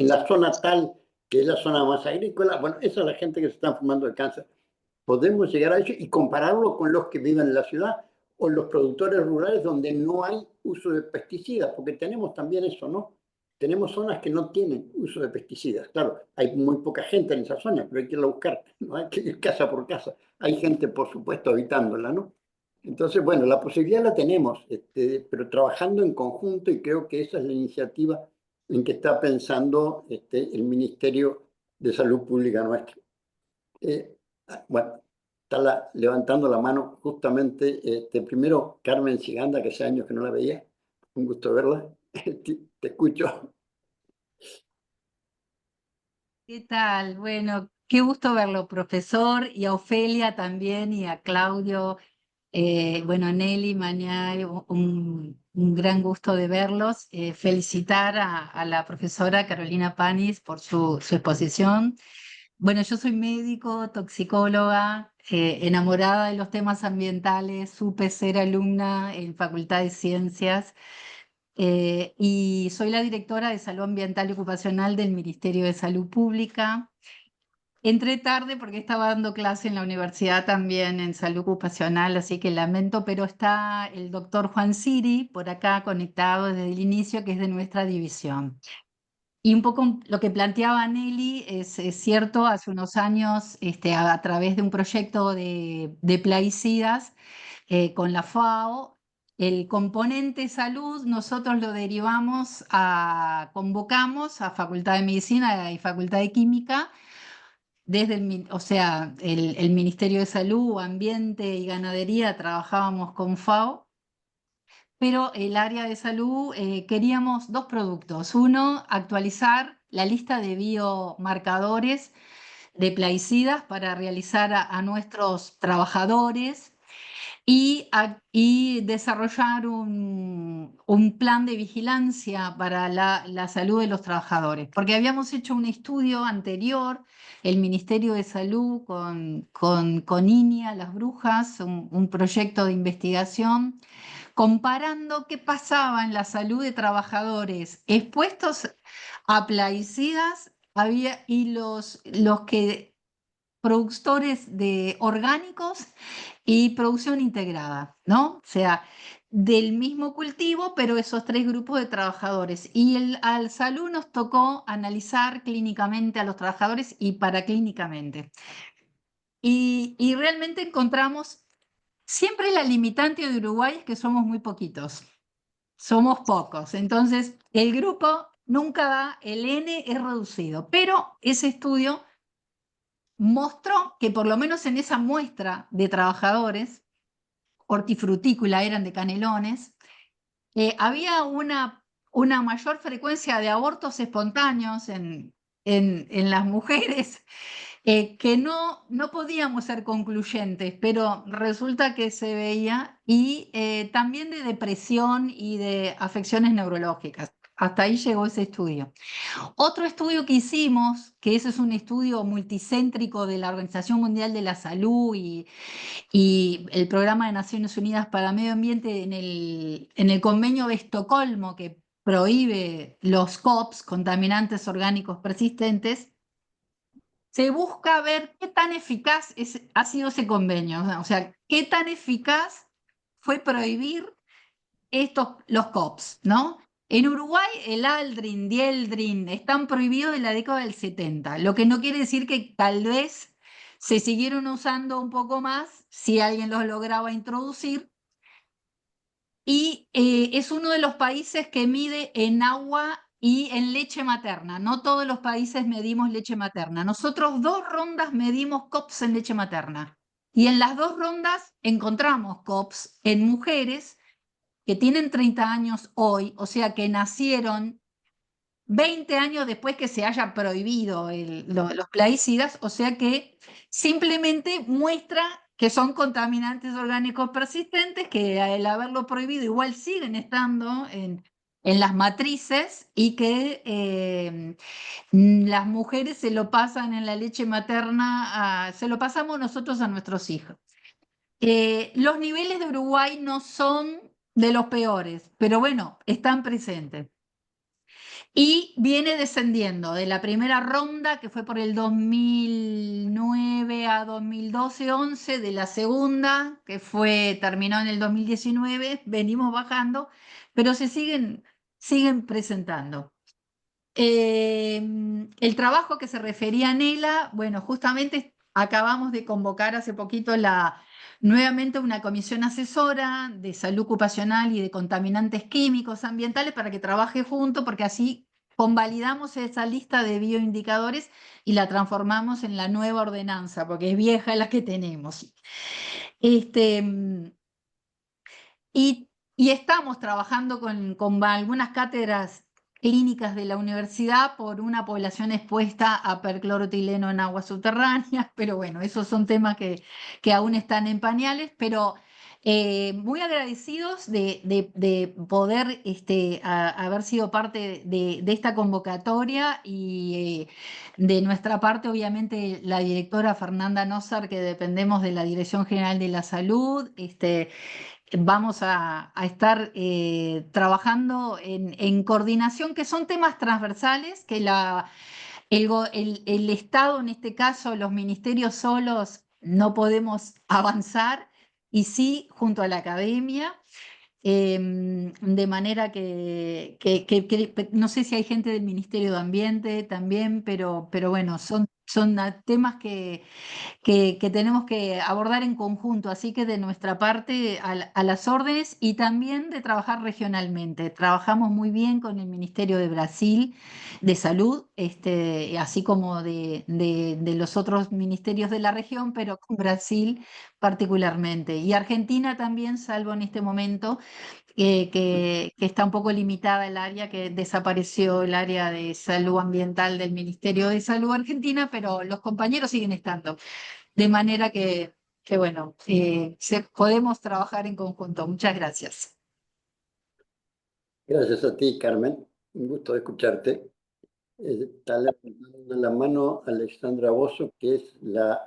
la zona tal, que es la zona más agrícola, bueno, esa es la gente que se está enfermando de cáncer. Podemos llegar a eso y compararlo con los que viven en la ciudad o los productores rurales donde no hay uso de pesticidas, porque tenemos también eso, ¿no? Tenemos zonas que no tienen uso de pesticidas. Claro, hay muy poca gente en esas zonas, pero hay que irla a buscar, ¿no? Hay que ir casa por casa. Hay gente, por supuesto, habitándola, ¿no? Entonces, bueno, la posibilidad la tenemos, pero trabajando en conjunto, y creo que esa es la iniciativa en que está pensando el Ministerio de Salud Pública nuestro. Bueno, está levantando la mano justamente, primero Carmen Siganda, que hace años que no la veía, un gusto verla, te escucho. ¿Qué tal? Bueno, qué gusto verlo, profesor, y a Ofelia también, y a Claudio, bueno, Nelly, Mañay, un gran gusto de verlos. Felicitar a la profesora Carolina Panis por su exposición. Bueno, yo soy médico, toxicóloga, enamorada de los temas ambientales, supe ser alumna en Facultad de Ciencias. Y soy la directora de Salud Ambiental y Ocupacional del Ministerio de Salud Pública. Entré tarde porque estaba dando clase en la universidad también en salud ocupacional, así que lamento, pero está el doctor Juan Siri por acá conectado desde el inicio, que es de nuestra división. Y un poco lo que planteaba Nelly es cierto, hace unos años, a través de un proyecto de plaguicidas con la FAO, el componente salud nosotros lo derivamos convocamos a Facultad de Medicina y Facultad de Química, desde el Ministerio de Salud, Ambiente y Ganadería trabajábamos con FAO, pero el área de salud queríamos dos productos. Uno, actualizar la lista de biomarcadores de plaguicidas para realizar a nuestros trabajadores y desarrollar un plan de vigilancia para la salud de los trabajadores. Porque habíamos hecho un estudio anterior, el Ministerio de Salud con INIA, Las Brujas, un proyecto de investigación, comparando qué pasaba en la salud de trabajadores expuestos a plaguicidas y los que productores de orgánicos y producción integrada, ¿no? O sea, del mismo cultivo, pero esos tres grupos de trabajadores. Y al salud nos tocó analizar clínicamente a los trabajadores y paraclínicamente. Y realmente encontramos, siempre la limitante de Uruguay es que somos muy poquitos, somos pocos. Entonces, el grupo nunca da, el N es reducido, pero ese estudio mostró que por lo menos en esa muestra de trabajadores, hortifrutícola, eran de Canelones, había una mayor frecuencia de abortos espontáneos en las mujeres, que no podíamos ser concluyentes, pero resulta que se veía, y también de depresión y de afecciones neurológicas. Hasta ahí llegó ese estudio. Otro estudio que hicimos, que ese es un estudio multicéntrico de la Organización Mundial de la Salud y el Programa de Naciones Unidas para Medio Ambiente en el convenio de Estocolmo, que prohíbe los COPs, contaminantes orgánicos persistentes, se busca ver qué tan eficaz ha sido ese convenio, o sea, qué tan eficaz fue prohibir los COPs, ¿no? En Uruguay el Aldrin, Dieldrin están prohibidos de la década del 70, lo que no quiere decir que tal vez se siguieron usando un poco más si alguien los lograba introducir. Y es uno de los países que mide en agua y en leche materna. No todos los países medimos leche materna. Nosotros 2 rondas medimos COPs en leche materna. Y en las 2 rondas encontramos COPs en mujeres que tienen 30 años hoy, o sea que nacieron 20 años después que se haya prohibido los plaguicidas, o sea que simplemente muestra que son contaminantes orgánicos persistentes que al haberlo prohibido igual siguen estando en las matrices y que las mujeres se lo pasan en la leche materna, se lo pasamos nosotros a nuestros hijos. Los niveles de Uruguay no son de los peores, pero bueno, están presentes. Y viene descendiendo de la primera ronda, que fue por el 2009 a 2012-11, de la segunda, que terminó en el 2019, venimos bajando, pero se siguen presentando. El trabajo que se refería a Nela, bueno, justamente acabamos de convocar hace poquito nuevamente una comisión asesora de salud ocupacional y de contaminantes químicos ambientales para que trabaje junto, porque así convalidamos esa lista de bioindicadores y la transformamos en la nueva ordenanza, porque es vieja la que tenemos. Y estamos trabajando con algunas cátedras clínicas de la universidad por una población expuesta a perclorotileno en aguas subterráneas, pero bueno, esos son temas que aún están en pañales, pero muy agradecidos de poder haber sido parte de esta convocatoria y de nuestra parte, obviamente, la directora Fernanda Nossar, que dependemos de la Dirección General de la Salud, vamos a estar trabajando en coordinación, que son temas transversales, que el Estado, en este caso, los ministerios solos, no podemos avanzar, y sí junto a la academia. De manera que no sé si hay gente del Ministerio de Ambiente también, pero bueno, son temas que tenemos que abordar en conjunto, así que de nuestra parte a las órdenes y también de trabajar regionalmente. Trabajamos muy bien con el Ministerio de Brasil de Salud, así como de los otros ministerios de la región, pero con Brasil particularmente. Y Argentina también, salvo en este momento, que está un poco limitada el área, que desapareció el área de salud ambiental del Ministerio de Salud Argentina, pero los compañeros siguen estando. De manera que bueno, podemos trabajar en conjunto. Muchas gracias. Gracias a ti, Carmen. Un gusto de escucharte. Está levantando la mano Alexandra Bozo, que es la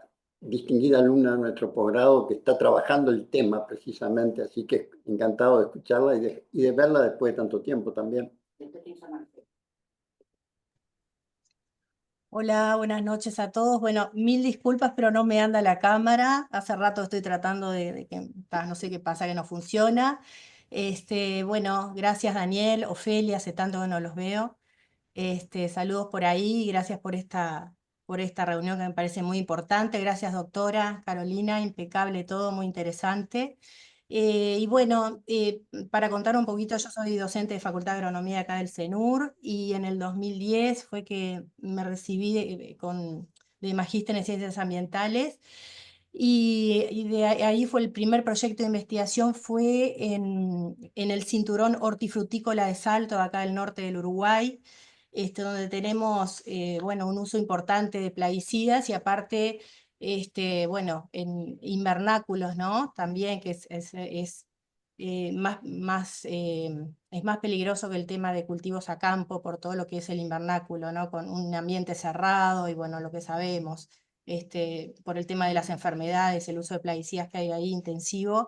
distinguida alumna de nuestro posgrado que está trabajando el tema precisamente, así que encantado de escucharla y de verla después de tanto tiempo también. Hola, buenas noches a todos. Bueno, mil disculpas, pero no me anda la cámara. Hace rato estoy tratando de que, no sé qué pasa, que no funciona. Bueno, gracias Daniel, Ofelia, hace tanto que no los veo. Saludos por ahí y gracias por esta reunión que me parece muy importante. Gracias, doctora Carolina, impecable todo, muy interesante. Y bueno, para contar un poquito, yo soy docente de Facultad de Agronomía acá del CENUR y en el 2010 fue que me recibí de magíster en Ciencias Ambientales y de ahí fue el primer proyecto de investigación, fue en el cinturón hortifrutícola de Salto, acá del norte del Uruguay, donde tenemos bueno, un uso importante de plaguicidas y aparte bueno, en invernáculos, ¿no? También que es más peligroso que el tema de cultivos a campo por todo lo que es el invernáculo, ¿no? Con un ambiente cerrado y bueno, lo que sabemos, por el tema de las enfermedades, el uso de plaguicidas que hay ahí intensivo,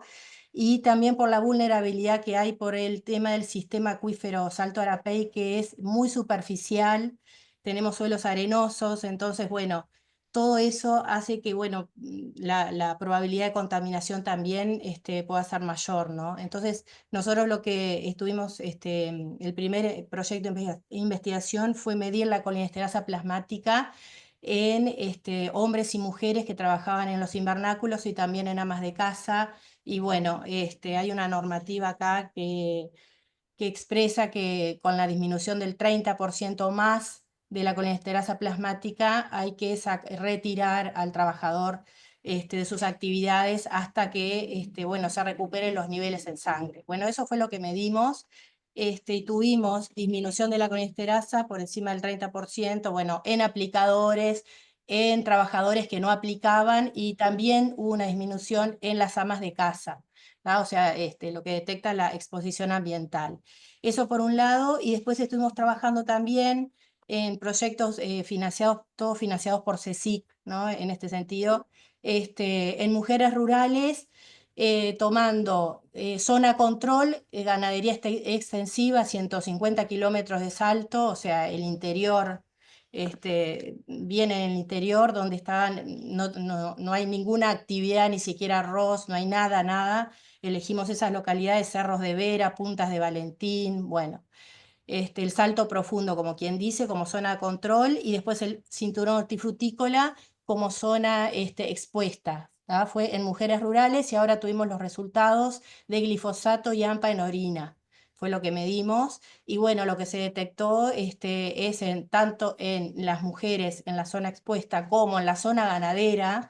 y también por la vulnerabilidad que hay por el tema del sistema acuífero Salto Arapey, que es muy superficial, tenemos suelos arenosos, entonces, bueno, todo eso hace que, bueno, la probabilidad de contaminación también pueda ser mayor, ¿no? Entonces, nosotros lo que estuvimos, el primer proyecto de investigación fue medir la colinesterasa plasmática en hombres y mujeres que trabajaban en los invernáculos y también en amas de casa. Y bueno, hay una normativa acá que expresa que con la disminución del 30% más de la colinesterasa plasmática hay que retirar al trabajador de sus actividades hasta que bueno, se recuperen los niveles en sangre. Bueno, eso fue lo que medimos. Y tuvimos disminución de la colinesterasa por encima del 30%, bueno, en aplicadores, en trabajadores que no aplicaban y también hubo una disminución en las amas de casa, ¿tá? O sea, lo que detecta la exposición ambiental. Eso por un lado, y después estuvimos trabajando también en proyectos financiados, todos financiados por CSIC, ¿no? En este sentido, en mujeres rurales, tomando zona control, ganadería extensiva, 150 kilómetros de Salto, o sea, el interior, bien en el interior donde estaban, no hay ninguna actividad, ni siquiera arroz, no hay nada, nada. Elegimos esas localidades, Cerros de Vera, Puntas de Valentín, bueno, el Salto Profundo, como quien dice, como zona de control, y después el cinturón hortifrutícola como zona expuesta. ¿Tá? Fue en mujeres rurales y ahora tuvimos los resultados de glifosato y AMPA en orina. Fue lo que medimos y bueno, lo que se detectó es tanto en las mujeres en la zona expuesta como en la zona ganadera,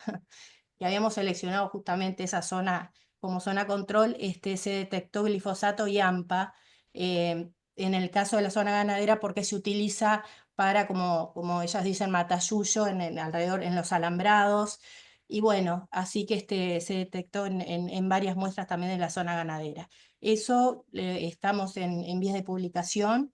que habíamos seleccionado justamente esa zona como zona control, se detectó glifosato y AMPA. En el caso de la zona ganadera, porque se utiliza para, como ellas dicen, matayuyo alrededor, en los alambrados. Y bueno, así que se detectó en varias muestras también en la zona ganadera. Eso estamos en vías de publicación.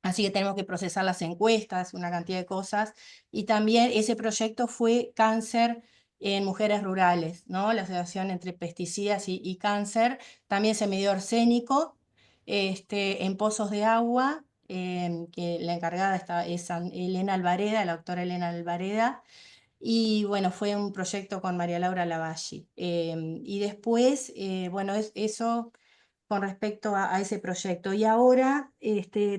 Así que tenemos que procesar las encuestas, una cantidad de cosas. Y también ese proyecto fue cáncer en mujeres rurales, ¿no? La asociación entre pesticidas y cáncer. También se midió arsénico en pozos de agua, que la encargada es Elena Alvareda, la doctora Elena Alvareda. Y bueno, fue un proyecto con María Laura Lavalle. Y después, bueno, eso con respecto a ese proyecto. Y ahora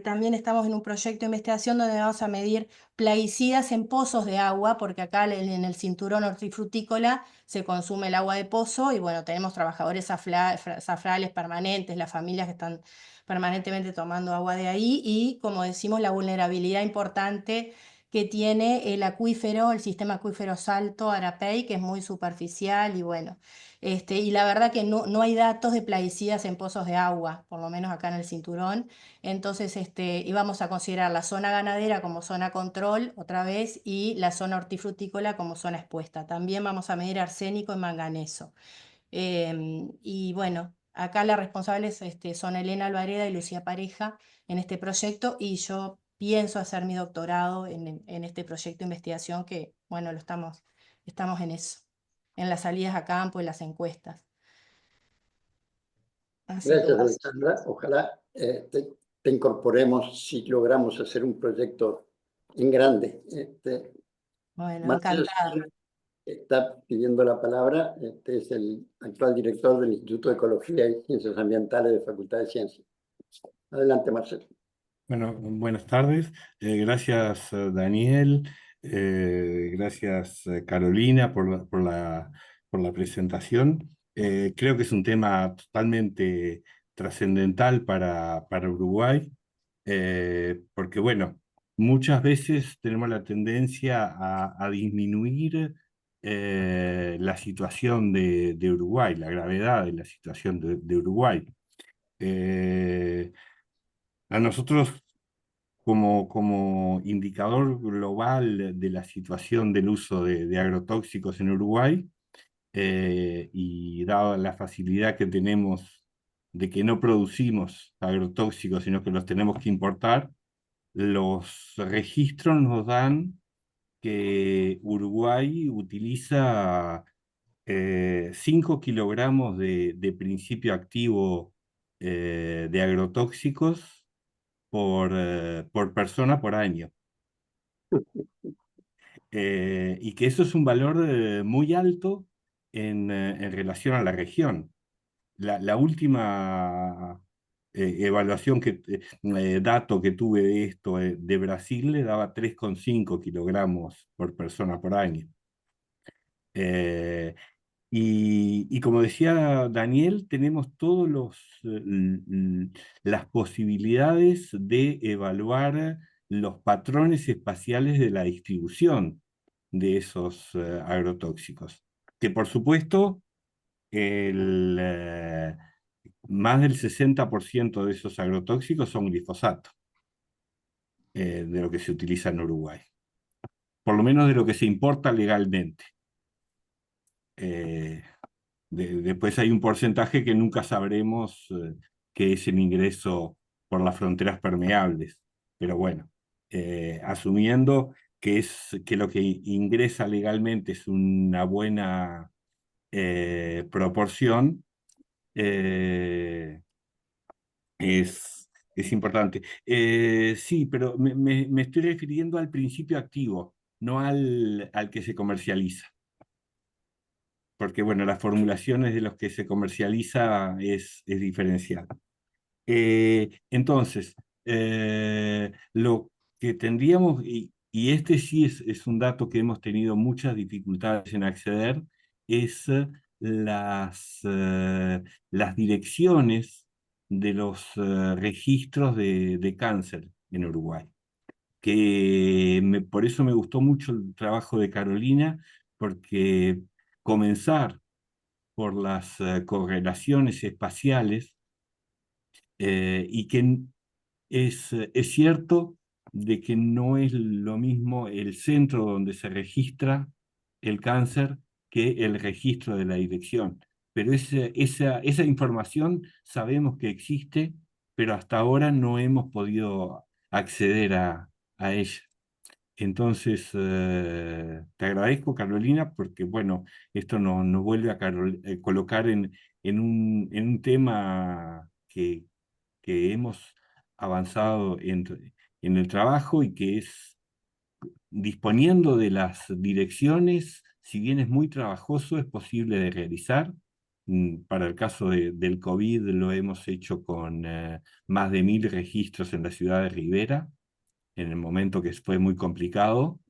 también estamos en un proyecto de investigación donde vamos a medir plaguicidas en pozos de agua, porque acá en el cinturón hortifrutícola se consume el agua de pozo y bueno, tenemos trabajadores zafrales permanentes, las familias que están permanentemente tomando agua de ahí y como decimos, la vulnerabilidad importante que tiene el acuífero, el sistema acuífero Salto Arapey, que es muy superficial y bueno, y la verdad que no hay datos de plaguicidas en pozos de agua, por lo menos acá en el cinturón. Entonces, íbamos a considerar la zona ganadera como zona control otra vez y la zona hortifrutícola como zona expuesta. También vamos a medir arsénico y manganeso. Y bueno, acá las responsables son Elena Alvareda y Lucía Pareja en este proyecto y yo pienso hacer mi doctorado en este proyecto de investigación que, bueno, estamos en eso, en las salidas a campo y las encuestas. Así Gracias, que, Alexandra. Ojalá te incorporemos si logramos hacer un proyecto en grande. bueno, Marcelo encantada. está pidiendo la palabra. Es el actual director del Instituto de Ecología y Ciencias Ambientales de Facultad de Ciencias. Adelante, Marcelo. Bueno, buenas tardes. Gracias, Daniel. Gracias, Carolina, por la presentación. Creo que es un tema totalmente trascendental para Uruguay, porque, bueno, muchas veces tenemos la tendencia a disminuir la situación de Uruguay, la gravedad de la situación de Uruguay. A nosotros como indicador global de la situación del uso de agrotóxicos en Uruguay, y dada la facilidad que tenemos de que no producimos agrotóxicos, sino que los tenemos que importar, los registros nos dan que Uruguay utiliza 5 kilogramos de principio activo de agrotóxicos por persona por año. Y que eso es un valor muy alto en relación a la región. La última evaluación, dato que tuve de esto de Brasil le daba 3,5 kilogramos por persona por año. Y como decía Daniel, tenemos todos las posibilidades de evaluar los patrones espaciales de la distribución de esos agrotóxicos. Que por supuesto, más del 60% de esos agrotóxicos son glifosato, de lo que se utiliza en Uruguay. por lo menos de lo que se importa legalmente. Después hay un porcentaje que nunca sabremos qué es el ingreso por las fronteras permeables, pero bueno, asumiendo que lo que ingresa legalmente es una buena proporción, es importante. Sí, pero me estoy refiriendo al principio activo, no al que se comercializa. Porque, bueno, las formulaciones de los que se comercializa es diferencial. Entonces, lo que tendríamos, y este sí es un dato que hemos tenido muchas dificultades en acceder, es las direcciones de los registros de cáncer en Uruguay. Por eso me gustó mucho el trabajo de Carolina, porque comenzar por las correlaciones espaciales, y que es cierto de que no es lo mismo el centro donde se registra el cáncer que el registro de la dirección. Pero esa información sabemos que existe, pero hasta ahora no hemos podido acceder a ella. Entonces, te agradezco, Carolina, porque bueno, esto nos vuelve a colocar en un tema que hemos avanzado en el trabajo y que es disponiendo de las direcciones, si bien es muy trabajoso, es posible de realizar. Para el caso del COVID lo hemos hecho con más de 1000 registros en la ciudad de Rivera, en el momento que fue muy complicado,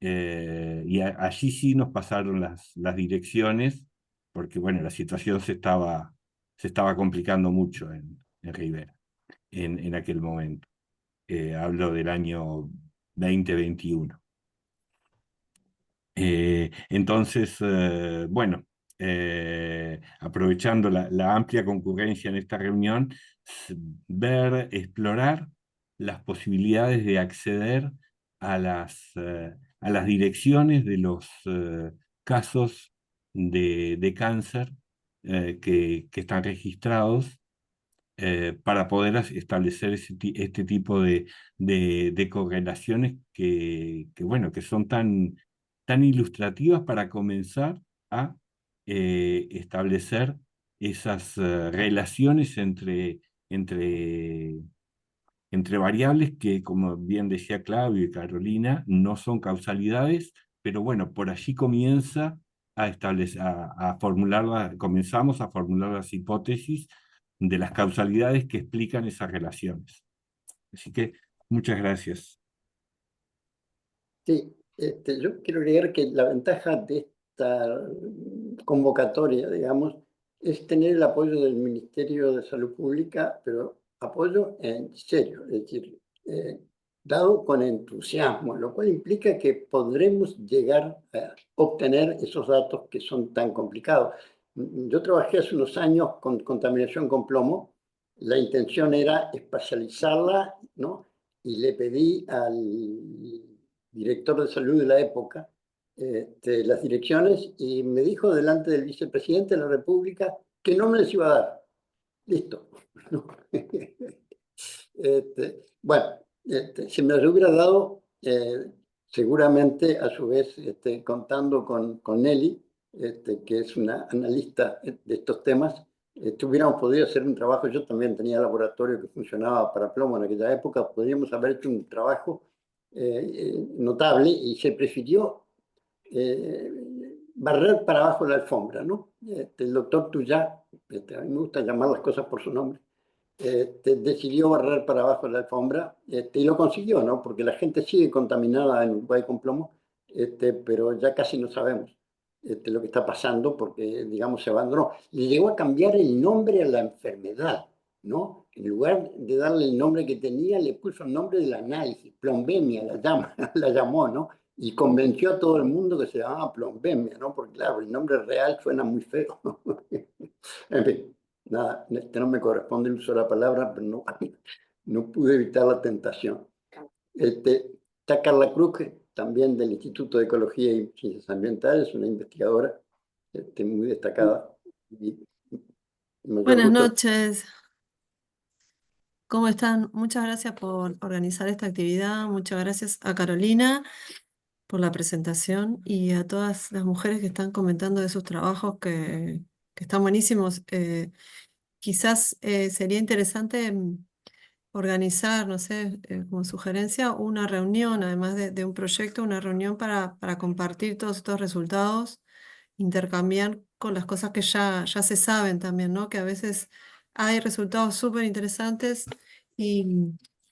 y allí sí nos pasaron las direcciones, porque bueno, la situación se estaba complicando mucho en Rivera en aquel momento. Hablo del año 2021. Entonces, bueno, aprovechando la amplia concurrencia en esta reunión, explorar las posibilidades de acceder a las direcciones de los casos de cáncer que están registrados, para poder establecer este tipo de correlaciones bueno, que son tan ilustrativas para comenzar a establecer esas relaciones entre variables que, como bien decía Claudio y Carolina, no son causalidades, pero bueno, por allí comienza comenzamos a formular las hipótesis de las causalidades que explican esas relaciones. Así que muchas gracias. Sí, yo quiero agregar que la ventaja de esta convocatoria, digamos, es tener el apoyo del Ministerio de Salud Pública, pero apoyo en serio, es decir, dado con entusiasmo, lo cual implica que podremos llegar a obtener esos datos que son tan complicados. Yo trabajé hace unos años con contaminación con plomo. La intención era espacializarla, ¿no? Y le pedí al director de salud de la época las direcciones y me dijo delante del vicepresidente de la República que no me les iba a dar. Listo. Bueno, si me las hubiera dado, seguramente a su vez contando con Nelly, que es una analista de estos temas, hubiéramos podido hacer un trabajo. Yo también tenía laboratorio que funcionaba para plomo en aquella época, podríamos haber hecho un trabajo notable, y se prefirió barrer para abajo la alfombra, ¿no? El doctor Tuyá, a mí me gusta llamar las cosas por su nombre, decidió barrer para abajo la alfombra, y lo consiguió, ¿no? Porque la gente sigue contaminada en Uruguay con plomo, pero ya casi no sabemos lo que está pasando, porque, digamos, se abandonó. Le llegó a cambiar el nombre a la enfermedad, ¿no? En lugar de darle el nombre que tenía, le puso el nombre del análisis, plombemia la llamó, ¿no? Y convenció a todo el mundo que se llamaba plombemia, ¿no? Porque claro, el nombre real suena muy feo. En fin, nada, no me corresponde el uso de la palabra, pero no pude evitar la tentación. Está Carla Cruz, también del Instituto de Ecología y Ciencias Ambientales, una investigadora muy destacada. Y mayor Buenas gusto. noches, ¿cómo están? Muchas gracias por organizar esta actividad, muchas gracias a Carolina por la presentación y a todas las mujeres que están comentando de sus trabajos que están buenísimos. Quizás sería interesante organizar, no sé, como sugerencia, una reunión, además de un proyecto, una reunión para compartir todos estos resultados, intercambiar con las cosas que ya se saben también, ¿no? Que a veces hay resultados súper interesantes y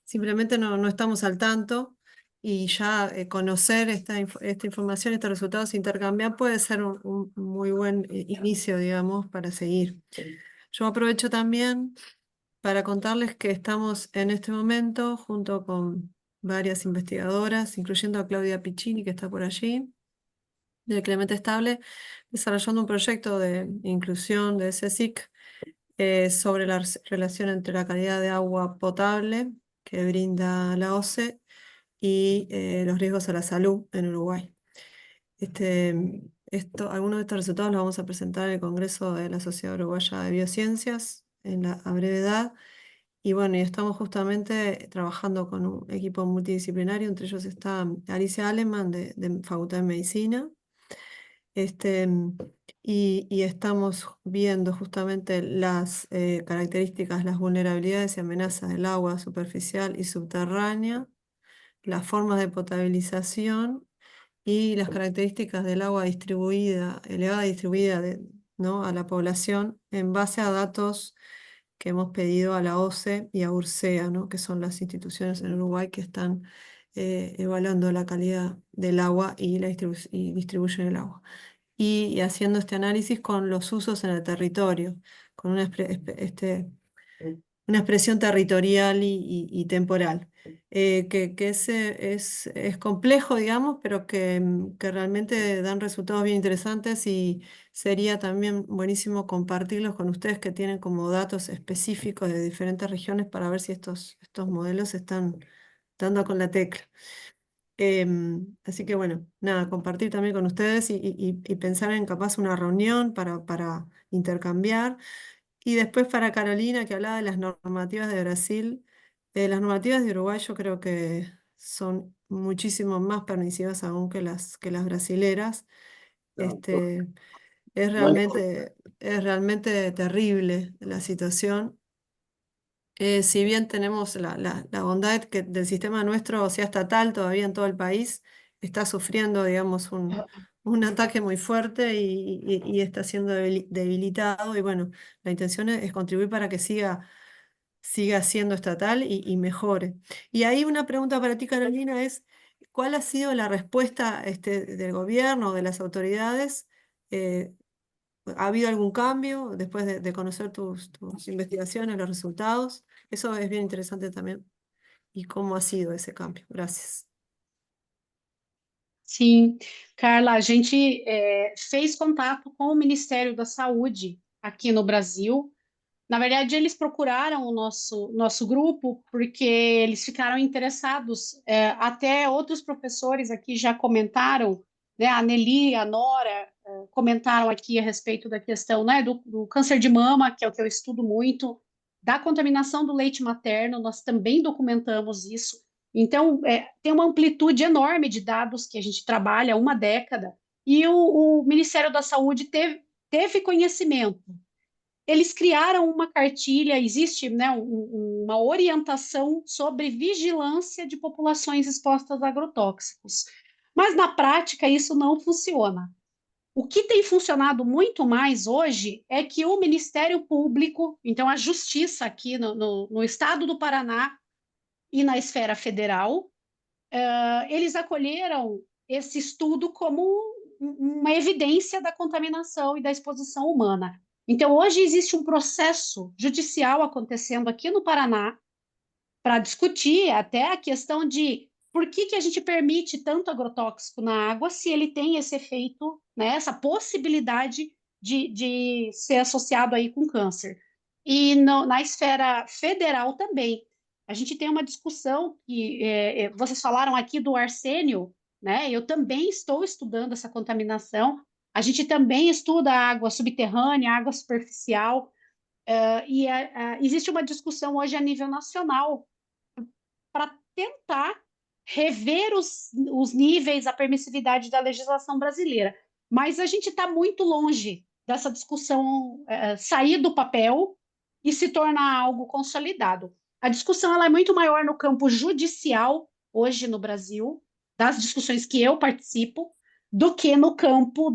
simplemente no estamos al tanto y ya conocer esta información, estos resultados, intercambiar puede ser un muy buen inicio, digamos, para seguir. Yo aprovecho también para contarles que estamos en este momento junto con varias investigadoras, incluyendo a Claudia Piccini, que está por allí, de Clemente Estable, desarrollando un proyecto de inclusión de CSIC sobre la relación entre la calidad de agua potable que brinda la OCE y los riesgos a la salud en Uruguay. Algunos de estos resultados los vamos a presentar en el Congreso de la Sociedad Uruguaya de Biociencias a brevedad. Y bueno, y estamos justamente trabajando con un equipo multidisciplinario, entre ellos está Alicia Aleman de Facultad de Medicina. Y estamos viendo justamente las características, las vulnerabilidades y amenazas del agua superficial y subterránea, las formas de potabilización y las características del agua distribuida, elevada y distribuida ¿no? a la población en base a datos que hemos pedido a la OCE y a URSEA, ¿no? que son las instituciones en Uruguay que están evaluando la calidad del agua y distribuyen el agua. Y haciendo este análisis con los usos en el territorio, con una expresión territorial y temporal, que es complejo, digamos, pero que realmente dan resultados bien interesantes y sería también buenísimo compartirlos con ustedes que tienen como datos específicos de diferentes regiones para ver si estos modelos están dando con la tecla. Así que bueno, nada, compartir también con ustedes y pensar en capaz una reunión para intercambiar. Y después para Carolina, que hablaba de las normativas de Brasil, las normativas de Uruguay yo creo que son muchísimo más permisivas aún que las brasileras. Este, es realmente terrible la situación. Si bien tenemos la bondad del sistema nuestro, o sea, estatal, todavía en todo el país, está sufriendo, digamos, un ataque muy fuerte y está siendo debilitado. Y bueno, la intención es contribuir para que siga siendo estatal y mejore. Y ahí una pregunta para ti, Carolina, es, ¿cuál ha sido la respuesta del gobierno o de las autoridades? ¿Ha habido algún cambio después de conocer tus investigaciones, los resultados? Eso es bien interesante también. ¿Y cómo ha sido ese cambio? Gracias. Sim, Carla, a gente fez contato com o Ministério da Saúde aqui no Brasil. Na verdade, eles procuraram o nosso grupo porque eles ficaram interessados. Até outros professores aqui já comentaram, né, a Nelly, a Nora, comentaram aqui a respeito da questão, né, do câncer de mama, que é o que eu estudo muito, da contaminação do leite materno, nós também documentamos isso. Então, tem uma amplitude enorme de dados que a gente trabalha há uma década, e o Ministério da Saúde teve conhecimento. Eles criaram uma cartilha, existe, né, uma orientação sobre vigilância de populações expostas a agrotóxicos. Mas na prática isso não funciona. O que tem funcionado muito mais hoje é que o Ministério Público, então a Justiça aqui no estado do Paraná e na esfera federal, eles acolheram esse estudo como uma evidência da contaminação e da exposição humana. Então, hoje existe um processo judicial acontecendo aqui no Paraná para discutir até a questão de por que a gente permite tanto agrotóxico na água se ele tem esse efeito, né, essa possibilidade de ser associado aí com câncer. E na esfera federal também. A gente tem uma discussão que vocês falaram aqui do arsênio, né? Eu também estou estudando essa contaminação. A gente também estuda a água subterrânea, a água superficial, existe uma discussão hoje a nível nacional para tentar rever os níveis, a permissividade da legislação brasileira. Mas a gente está muito longe dessa discussão sair do papel e se tornar algo consolidado. A discussão ela é muito maior no campo judicial, hoje no Brasil, das discussões que eu participo, do que no campo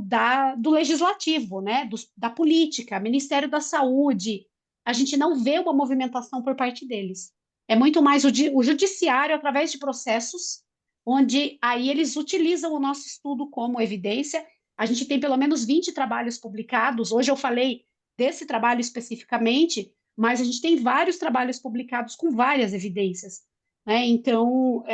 do legislativo, né? Da política, Ministério da Saúde. A gente não vê uma movimentação por parte deles. É muito mais o judiciário, através de processos, onde aí eles utilizam o nosso estudo como evidência. A gente tem pelo menos 20 trabalhos publicados. Hoje eu falei desse trabalho especificamente, mas a gente tem vários trabalhos publicados com várias evidências, né? Então,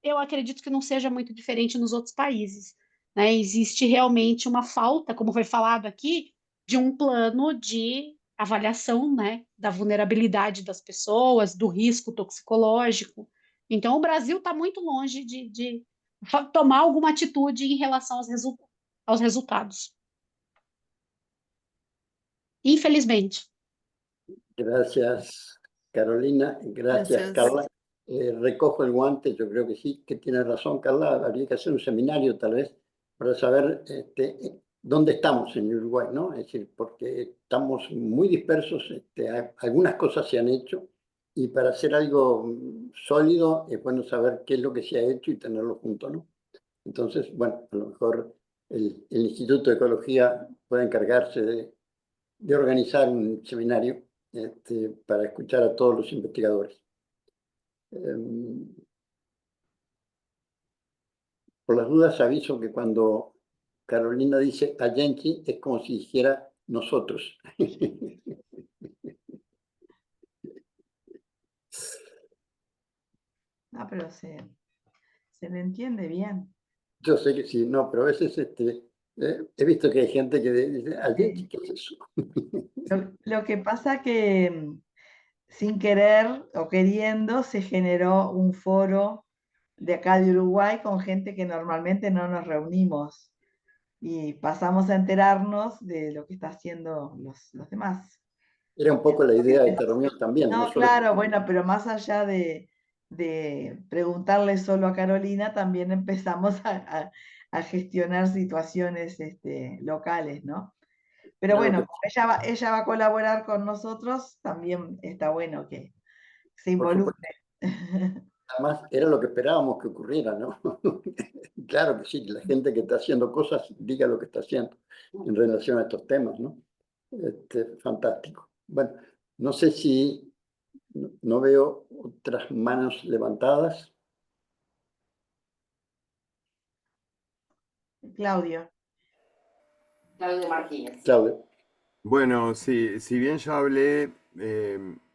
eu acredito que não seja muito diferente nos outros países, né? Existe realmente uma falta, como foi falado aqui, de um plano de avaliação, né, da vulnerabilidade das pessoas, do risco toxicológico. Então, o Brasil está muito longe de tomar alguma atitude em relação aos resultados. Infelizmente. Gracias, Carolina. Gracias, Carla. Recojo el guante, yo creo que sí, que tiene razón, Carla. Habría que hacer un seminario, tal vez, para saber dónde estamos en Uruguay, ¿no? Es decir, porque estamos muy dispersos, algunas cosas se han hecho, y para hacer algo sólido es bueno saber qué es lo que se ha hecho y tenerlo junto, ¿no? Entonces, bueno, a lo mejor el Instituto de Ecología puede encargarse de organizar un seminario para escuchar a todos los investigadores. Por las dudas aviso que cuando Carolina dice Allenchi es como si dijera nosotros. No, pero se le entiende bien. Yo sé que sí, no, pero a veces he visto que hay gente que dice Allenchi, ¿qué es eso? Lo que pasa que sin querer o queriendo se generó un foro de acá de Uruguay con gente que normalmente no nos reunimos y pasamos a enterarnos de lo que están haciendo los demás. Era un poco la idea de esta reunión también. No, claro, bueno, pero más allá de preguntarle solo a Carolina, también empezamos a gestionar situaciones locales, ¿no? Pero bueno, como ella va a colaborar con nosotros, también está bueno que se involucre. Además, era lo que esperábamos que ocurriera, ¿no? Claro que sí, que la gente que está haciendo cosas diga lo que está haciendo en relación a estos temas, ¿no? Fantástico. Bueno, no sé si no veo otras manos levantadas. Claudio. Claudio Martínez. Claudio. Bueno, sí, si bien ya hablé,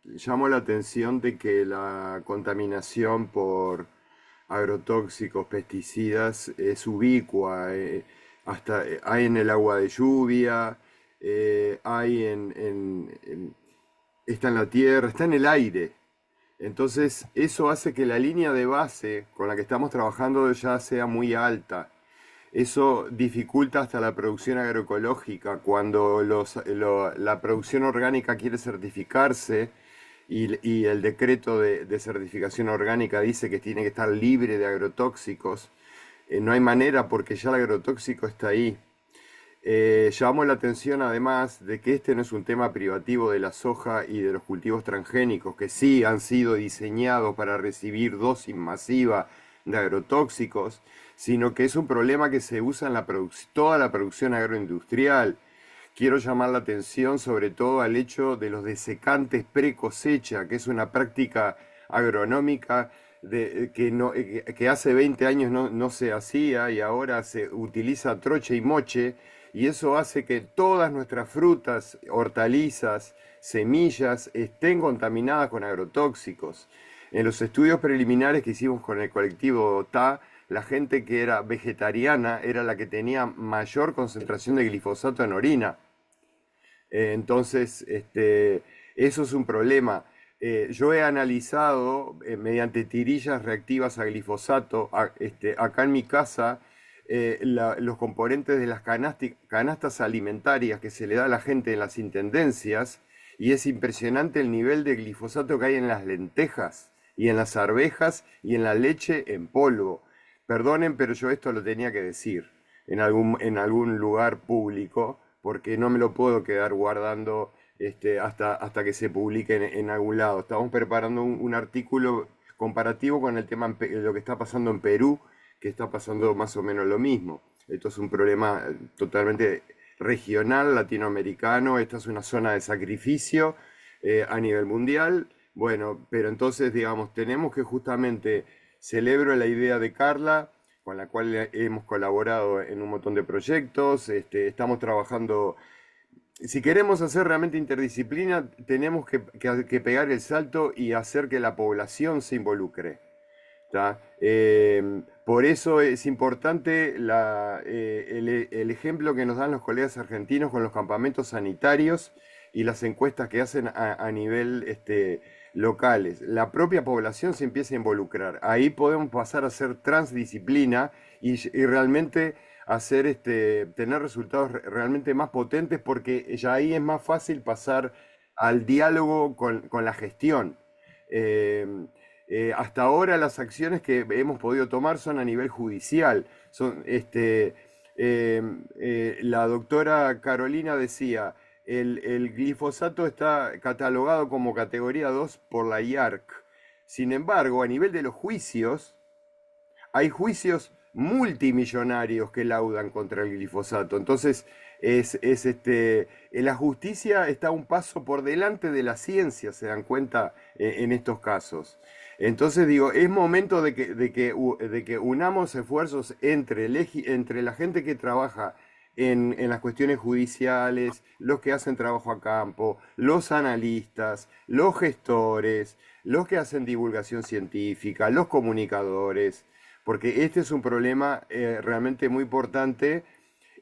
llamo la atención de que la contaminación por agrotóxicos, pesticidas, es ubicua. Hasta hay en el agua de lluvia, hay está en la tierra, está en el aire. Entonces, eso hace que la línea de base con la que estamos trabajando ya sea muy alta. Eso dificulta hasta la producción agroecológica. Cuando la producción orgánica quiere certificarse y el decreto de certificación orgánica dice que tiene que estar libre de agrotóxicos, no hay manera porque ya el agrotóxico está ahí. Llamamos la atención además de que este no es un tema privativo de la soja y de los cultivos transgénicos, que sí han sido diseñados para recibir dosis masiva de agrotóxicos, sino que es un problema que se usa en toda la producción agroindustrial. Quiero llamar la atención sobre todo al hecho de los desecantes pre-cosecha, que es una práctica agronómica que hace 20 años no se hacía y ahora se utiliza troche y moche, y eso hace que todas nuestras frutas, hortalizas, semillas estén contaminadas con agrotóxicos. En los estudios preliminares que hicimos con el colectivo TA, la gente que era vegetariana era la que tenía mayor concentración de glifosato en orina. Entonces, eso es un problema. Yo he analizado mediante tirillas reactivas a glifosato, acá en mi casa, los componentes de las canastas alimentarias que se le da a la gente en las intendencias, y es impresionante el nivel de glifosato que hay en las lentejas y en las arvejas y en la leche en polvo. Perdonen, pero yo esto lo tenía que decir en algún lugar público, porque no me lo puedo quedar guardando hasta que se publique en algún lado. Estamos preparando un artículo comparativo con el tema lo que está pasando en Perú, que está pasando más o menos lo mismo. Esto es un problema totalmente regional, latinoamericano. Esta es una zona de sacrificio a nivel mundial. Bueno, pero entonces, digamos, tenemos que justamente, celebro la idea de Carla, con la cual hemos colaborado en un montón de proyectos. Estamos trabajando. Si queremos hacer realmente interdisciplina, tenemos que pegar el salto y hacer que la población se involucre. ¿Tá? Por eso es importante el ejemplo que nos dan los colegas argentinos con los campamentos sanitarios y las encuestas que hacen a nivel locales. La propia población se empieza a involucrar. Ahí podemos pasar a ser transdisciplina y realmente hacer tener resultados realmente más potentes, porque ya ahí es más fácil pasar al diálogo con la gestión. Hasta ahora las acciones que hemos podido tomar son a nivel judicial. La doctora Carolina decía, el glifosato está catalogado como categoría 2 por la IARC. Sin embargo, a nivel de los juicios, hay juicios multimillonarios que laudan contra el glifosato. Entonces, la justicia está un paso por delante de la ciencia, se dan cuenta en estos casos. Entonces digo, es momento de que unamos esfuerzos entre la gente que trabaja en las cuestiones judiciales, los que hacen trabajo a campo, los analistas, los gestores, los que hacen divulgación científica, los comunicadores, porque este es un problema realmente muy importante,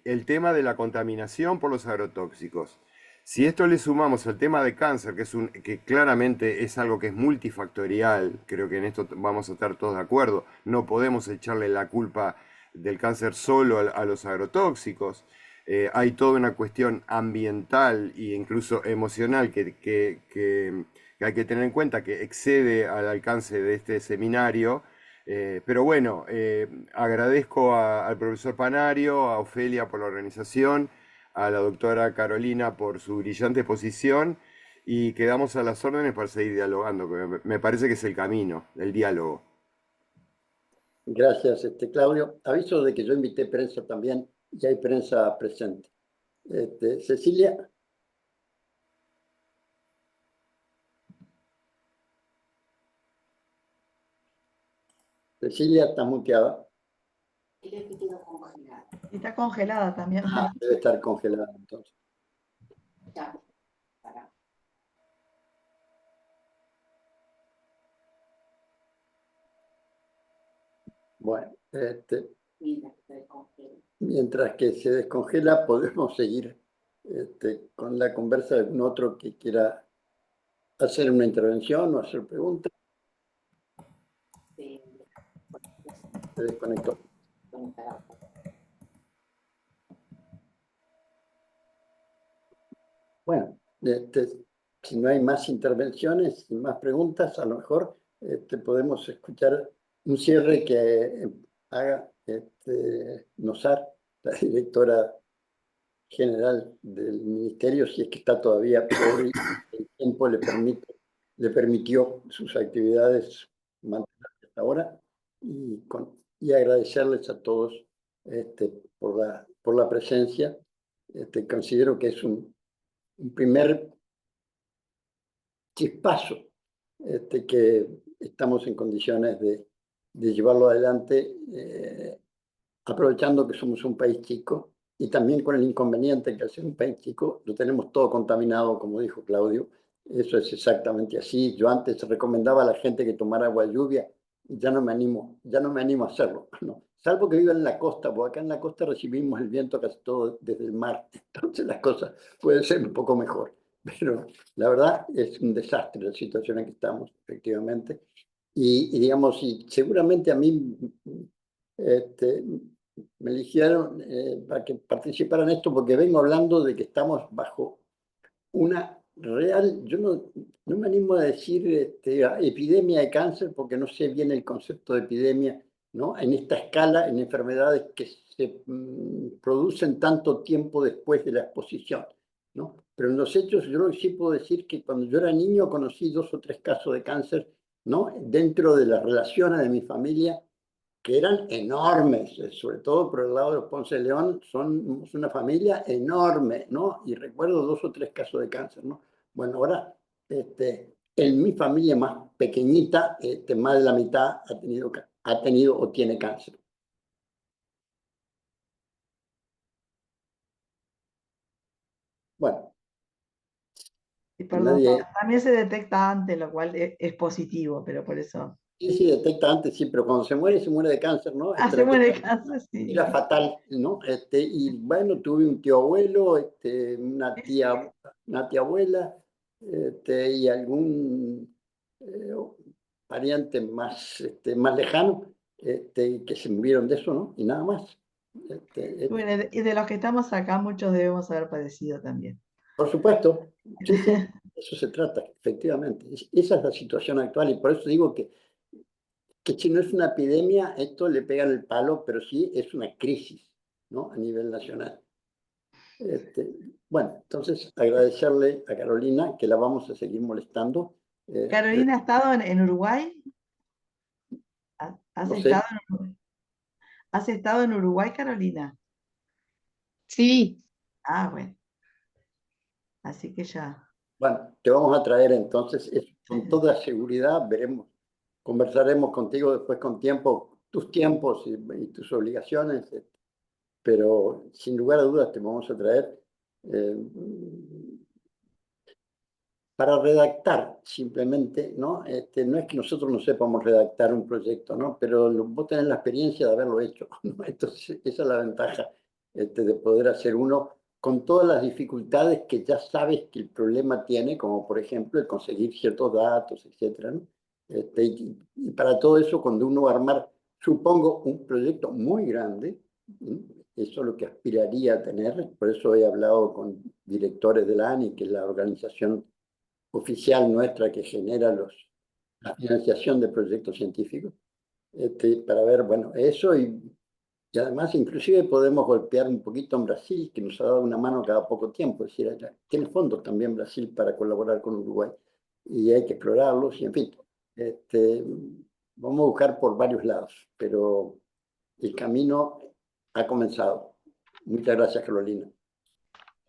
el tema de la contaminación por los agrotóxicos. Si esto le sumamos al tema de cáncer, que claramente es algo que es multifactorial, creo que en esto vamos a estar todos de acuerdo, no podemos echarle la culpa del cáncer solo a los agrotóxicos. Hay toda una cuestión ambiental e incluso emocional que hay que tener en cuenta, que excede al alcance de este seminario. Pero bueno, agradezco al profesor Panario, a Ofelia por la organización, a la doctora Carolina por su brillante exposición, y quedamos a las órdenes para seguir dialogando, porque me parece que es el camino, el diálogo. Gracias, Claudio. Aviso de que yo invité prensa también, y hay prensa presente. Cecilia. Cecilia está muteada. Está congelada también. Debe estar congelada entonces. Ya. Bueno, mientras que se descongela, podemos seguir con la conversa de algún otro que quiera hacer una intervención o hacer preguntas. Se desconectó. Bueno, si no hay más intervenciones y más preguntas, a lo mejor podemos escuchar un cierre que haga Nosar, la directora general del ministerio, si es que está todavía por el tiempo le permitió sus actividades mantenerse hasta ahora, y agradecerles a todos por la presencia. Considero que es un primer chispazo que estamos en condiciones de llevarlo adelante, aprovechando que somos un país chico, y también con el inconveniente que al ser un país chico lo tenemos todo contaminado, como dijo Claudio. Eso es exactamente así. Yo antes recomendaba a la gente que tomara agua de lluvia, y ya no me animo a hacerlo, ¿no? Salvo que vivan en la costa, porque acá en la costa recibimos el viento casi todo desde el mar, entonces las cosas pueden ser un poco mejor. pero la verdad es un desastre la situación en que estamos, efectivamente. Y digamos, y seguramente a mí me eligieron para que participara en esto porque vengo hablando de que estamos bajo una real, yo no me animo a decir epidemia de cáncer porque no sé bien el concepto de epidemia, ¿no? En esta escala, en enfermedades que se producen tanto tiempo después de la exposición, ¿no? Pero en los hechos yo sí puedo decir que cuando yo era niño conocí 2 o 3 casos de cáncer, ¿no? Dentro de las relaciones de mi familia, que eran enormes, sobre todo por el lado de los Ponce de León, somos una familia enorme, ¿no? Y recuerdo 2 o 3 casos de cáncer, ¿no? Bueno, ahora, en mi familia más pequeñita, más de la mitad ha tenido o tiene cáncer. Bueno. Y perdón, también se detecta antes, lo cual es positivo, pero por eso. Sí, detecta antes, sí, pero cuando se muere de cáncer, ¿no? Se muere de cáncer, sí. Era fatal, ¿no? Y bueno, tuve un tío abuelo, una tía abuela, y algún pariente más lejano, que se murieron de eso, ¿no? Y nada más. Bueno, y de los que estamos acá, muchos debemos haber padecido también. Por supuesto, sí, eso se trata, efectivamente. Esa es la situación actual y por eso digo que si no es una epidemia, esto le pega el palo, pero sí es una crisis, ¿no? A nivel nacional. Bueno, entonces agradecerle a Carolina, que la vamos a seguir molestando. ¿Carolina ha estado en Uruguay? ¿Has estado en Uruguay, Carolina? Sí. Ah, bueno. Así que ya. Bueno, te vamos a traer entonces, con toda seguridad, conversaremos contigo después con tiempo, tus tiempos y tus obligaciones, pero sin lugar a dudas te vamos a traer para redactar simplemente, ¿no? No es que nosotros no sepamos redactar un proyecto, ¿no? Pero vos tenés la experiencia de haberlo hecho, ¿no? Entonces, esa es la ventaja de poder hacer uno con todas las dificultades que ya sabes que el problema tiene, como por ejemplo el conseguir ciertos datos, etcétera, ¿no? Y para todo eso, cuando uno va a armar, supongo, un proyecto muy grande, ¿no? Eso es lo que aspiraría a tener, por eso he hablado con directores de la ANI, que es la organización oficial nuestra que genera la financiación de proyectos científicos, para ver, bueno, eso y además inclusive podemos golpear un poquito en Brasil, que nos ha dado una mano cada poco tiempo, es decir, tiene fondos también Brasil para colaborar con Uruguay y hay que explorarlos y en fin, vamos a buscar por varios lados, pero el camino ha comenzado. Muchas gracias, Carolina.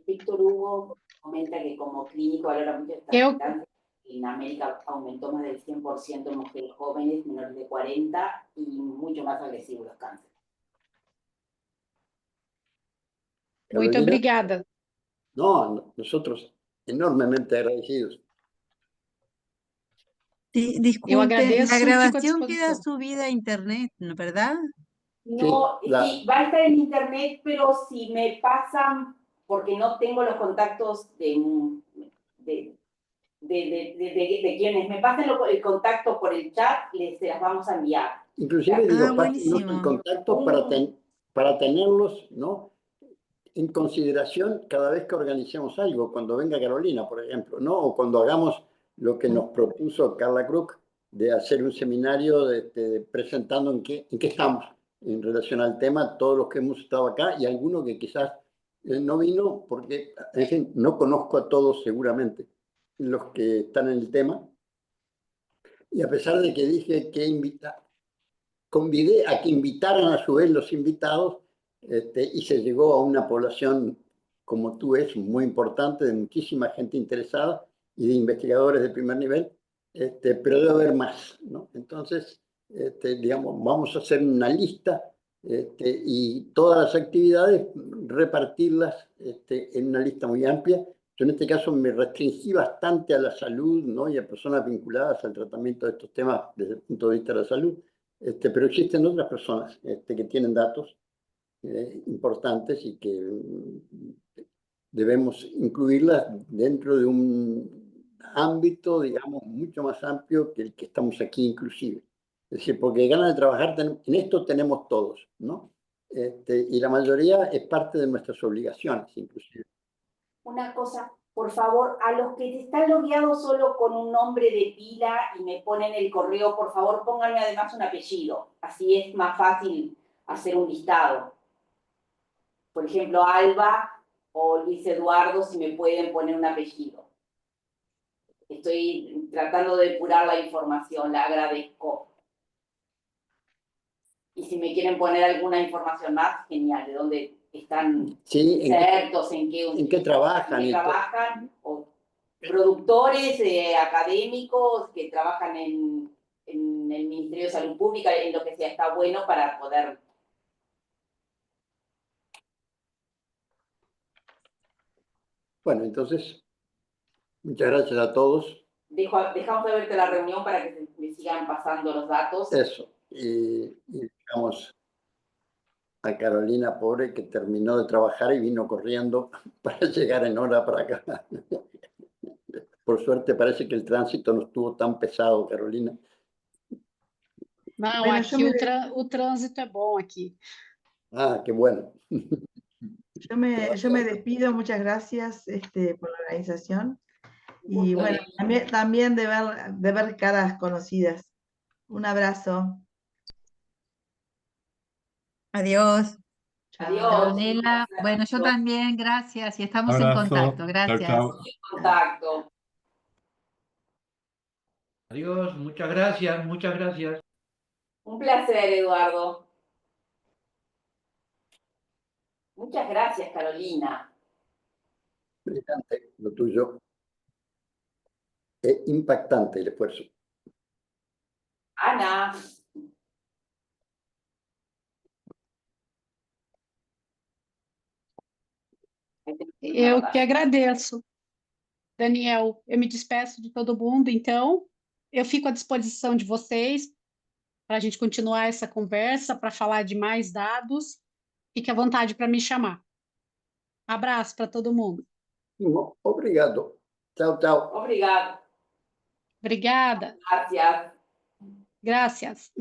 Víctor Hugo comenta que como clínico valora mucho esta sustancia. En América aumentó más del 100% en mujeres jóvenes, menores de 40 y mucho más agresivos los cánceres. Muito obrigada. No, nosotros enormemente agradecidos. Disculpe, la grabación queda subida a internet, ¿no, verdad? No, sí, va a estar en internet, pero si me pasan, porque no tengo los contactos de quienes me pasen el contacto por el chat, se las vamos a enviar. Inclusive digo, pásenos el contacto para tenerlos, ¿no? En consideración cada vez que organicemos algo, cuando venga Carolina, por ejemplo, ¿no? O cuando hagamos lo que nos propuso Carla Krug, de hacer un seminario presentando en qué estamos en relación al tema, todos los que hemos estado acá y alguno que quizás no vino, porque, en fin, no conozco a todos seguramente los que están en el tema. Y a pesar de que dije que convidé a que invitaran a su vez los invitados, y se llegó a una población, como tú es, muy importante, de muchísima gente interesada y de investigadores de primer nivel, pero debe haber más, ¿no? Entonces, digamos, vamos a hacer una lista y todas las actividades, repartirlas en una lista muy amplia. Yo en este caso me restringí bastante a la salud, ¿no? Y a personas vinculadas al tratamiento de estos temas desde el punto de vista de la salud, pero existen otras personas que tienen datos importantes y que debemos incluirlas dentro de un ámbito, digamos, mucho más amplio que el que estamos aquí inclusive. Es decir, porque ganas de trabajar en esto tenemos todos, ¿no? Y la mayoría es parte de nuestras obligaciones, inclusive. Una cosa, por favor, a los que están logueados solo con un nombre de pila y me ponen el correo, por favor, pónganme además un apellido. Así es más fácil hacer un listado. Por ejemplo, Alba o Luis Eduardo, si me pueden poner un apellido. Estoy tratando de depurar la información, la agradezco. Y si me quieren poner alguna información más, genial, de dónde están insertos, en qué trabajan, o productores académicos que trabajan en el Ministerio de Salud Pública, en lo que sea, está bueno para poder... Bueno, entonces, muchas gracias a todos. Dejamos de verte la reunión para que me sigan pasando los datos. Eso, y dejamos a Carolina, pobre, que terminó de trabajar y vino corriendo para llegar en hora para acá. Por suerte parece que el tránsito no estuvo tan pesado, Carolina. Não, Bueno, aqui o trânsito é bom aqui. Ah, qué bueno. Yo me despido, muchas gracias por la organización. Y bueno, también de ver caras conocidas. Un abrazo. Adiós. Adiós. Nela, bueno, yo también, gracias, y estamos en Abrazo. contacto, Chao, gracias. chao. Contacto. Adiós, muchas gracias, muchas gracias. Un placer, Eduardo. Muchas gracias, Carolina. Brillante, lo tuyo. Es impactante el esfuerzo. Ana. Eu que agradeço, Daniel. Eu me despeço de todo mundo, então eu fico à disposição de vocês para a gente continuar essa conversa, para falar de mais dados. Fique à vontade para me chamar. Abraço para todo mundo. Obrigado. Tchau, tchau. Obrigado. Obrigada. Gracias. Gracias.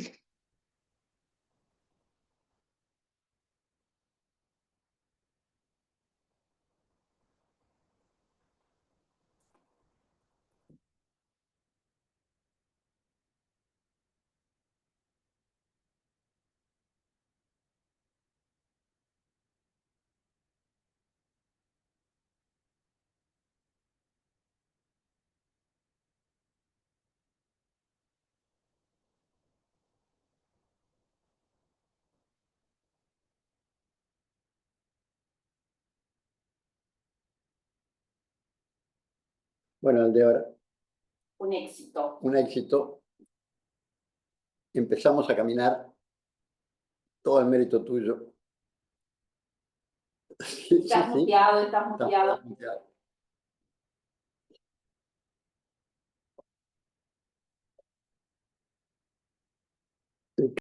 Bueno, Aldebar. Un éxito. Un éxito. Empezamos a caminar. Todo el mérito tuyo. Estás muteado, estás muteado.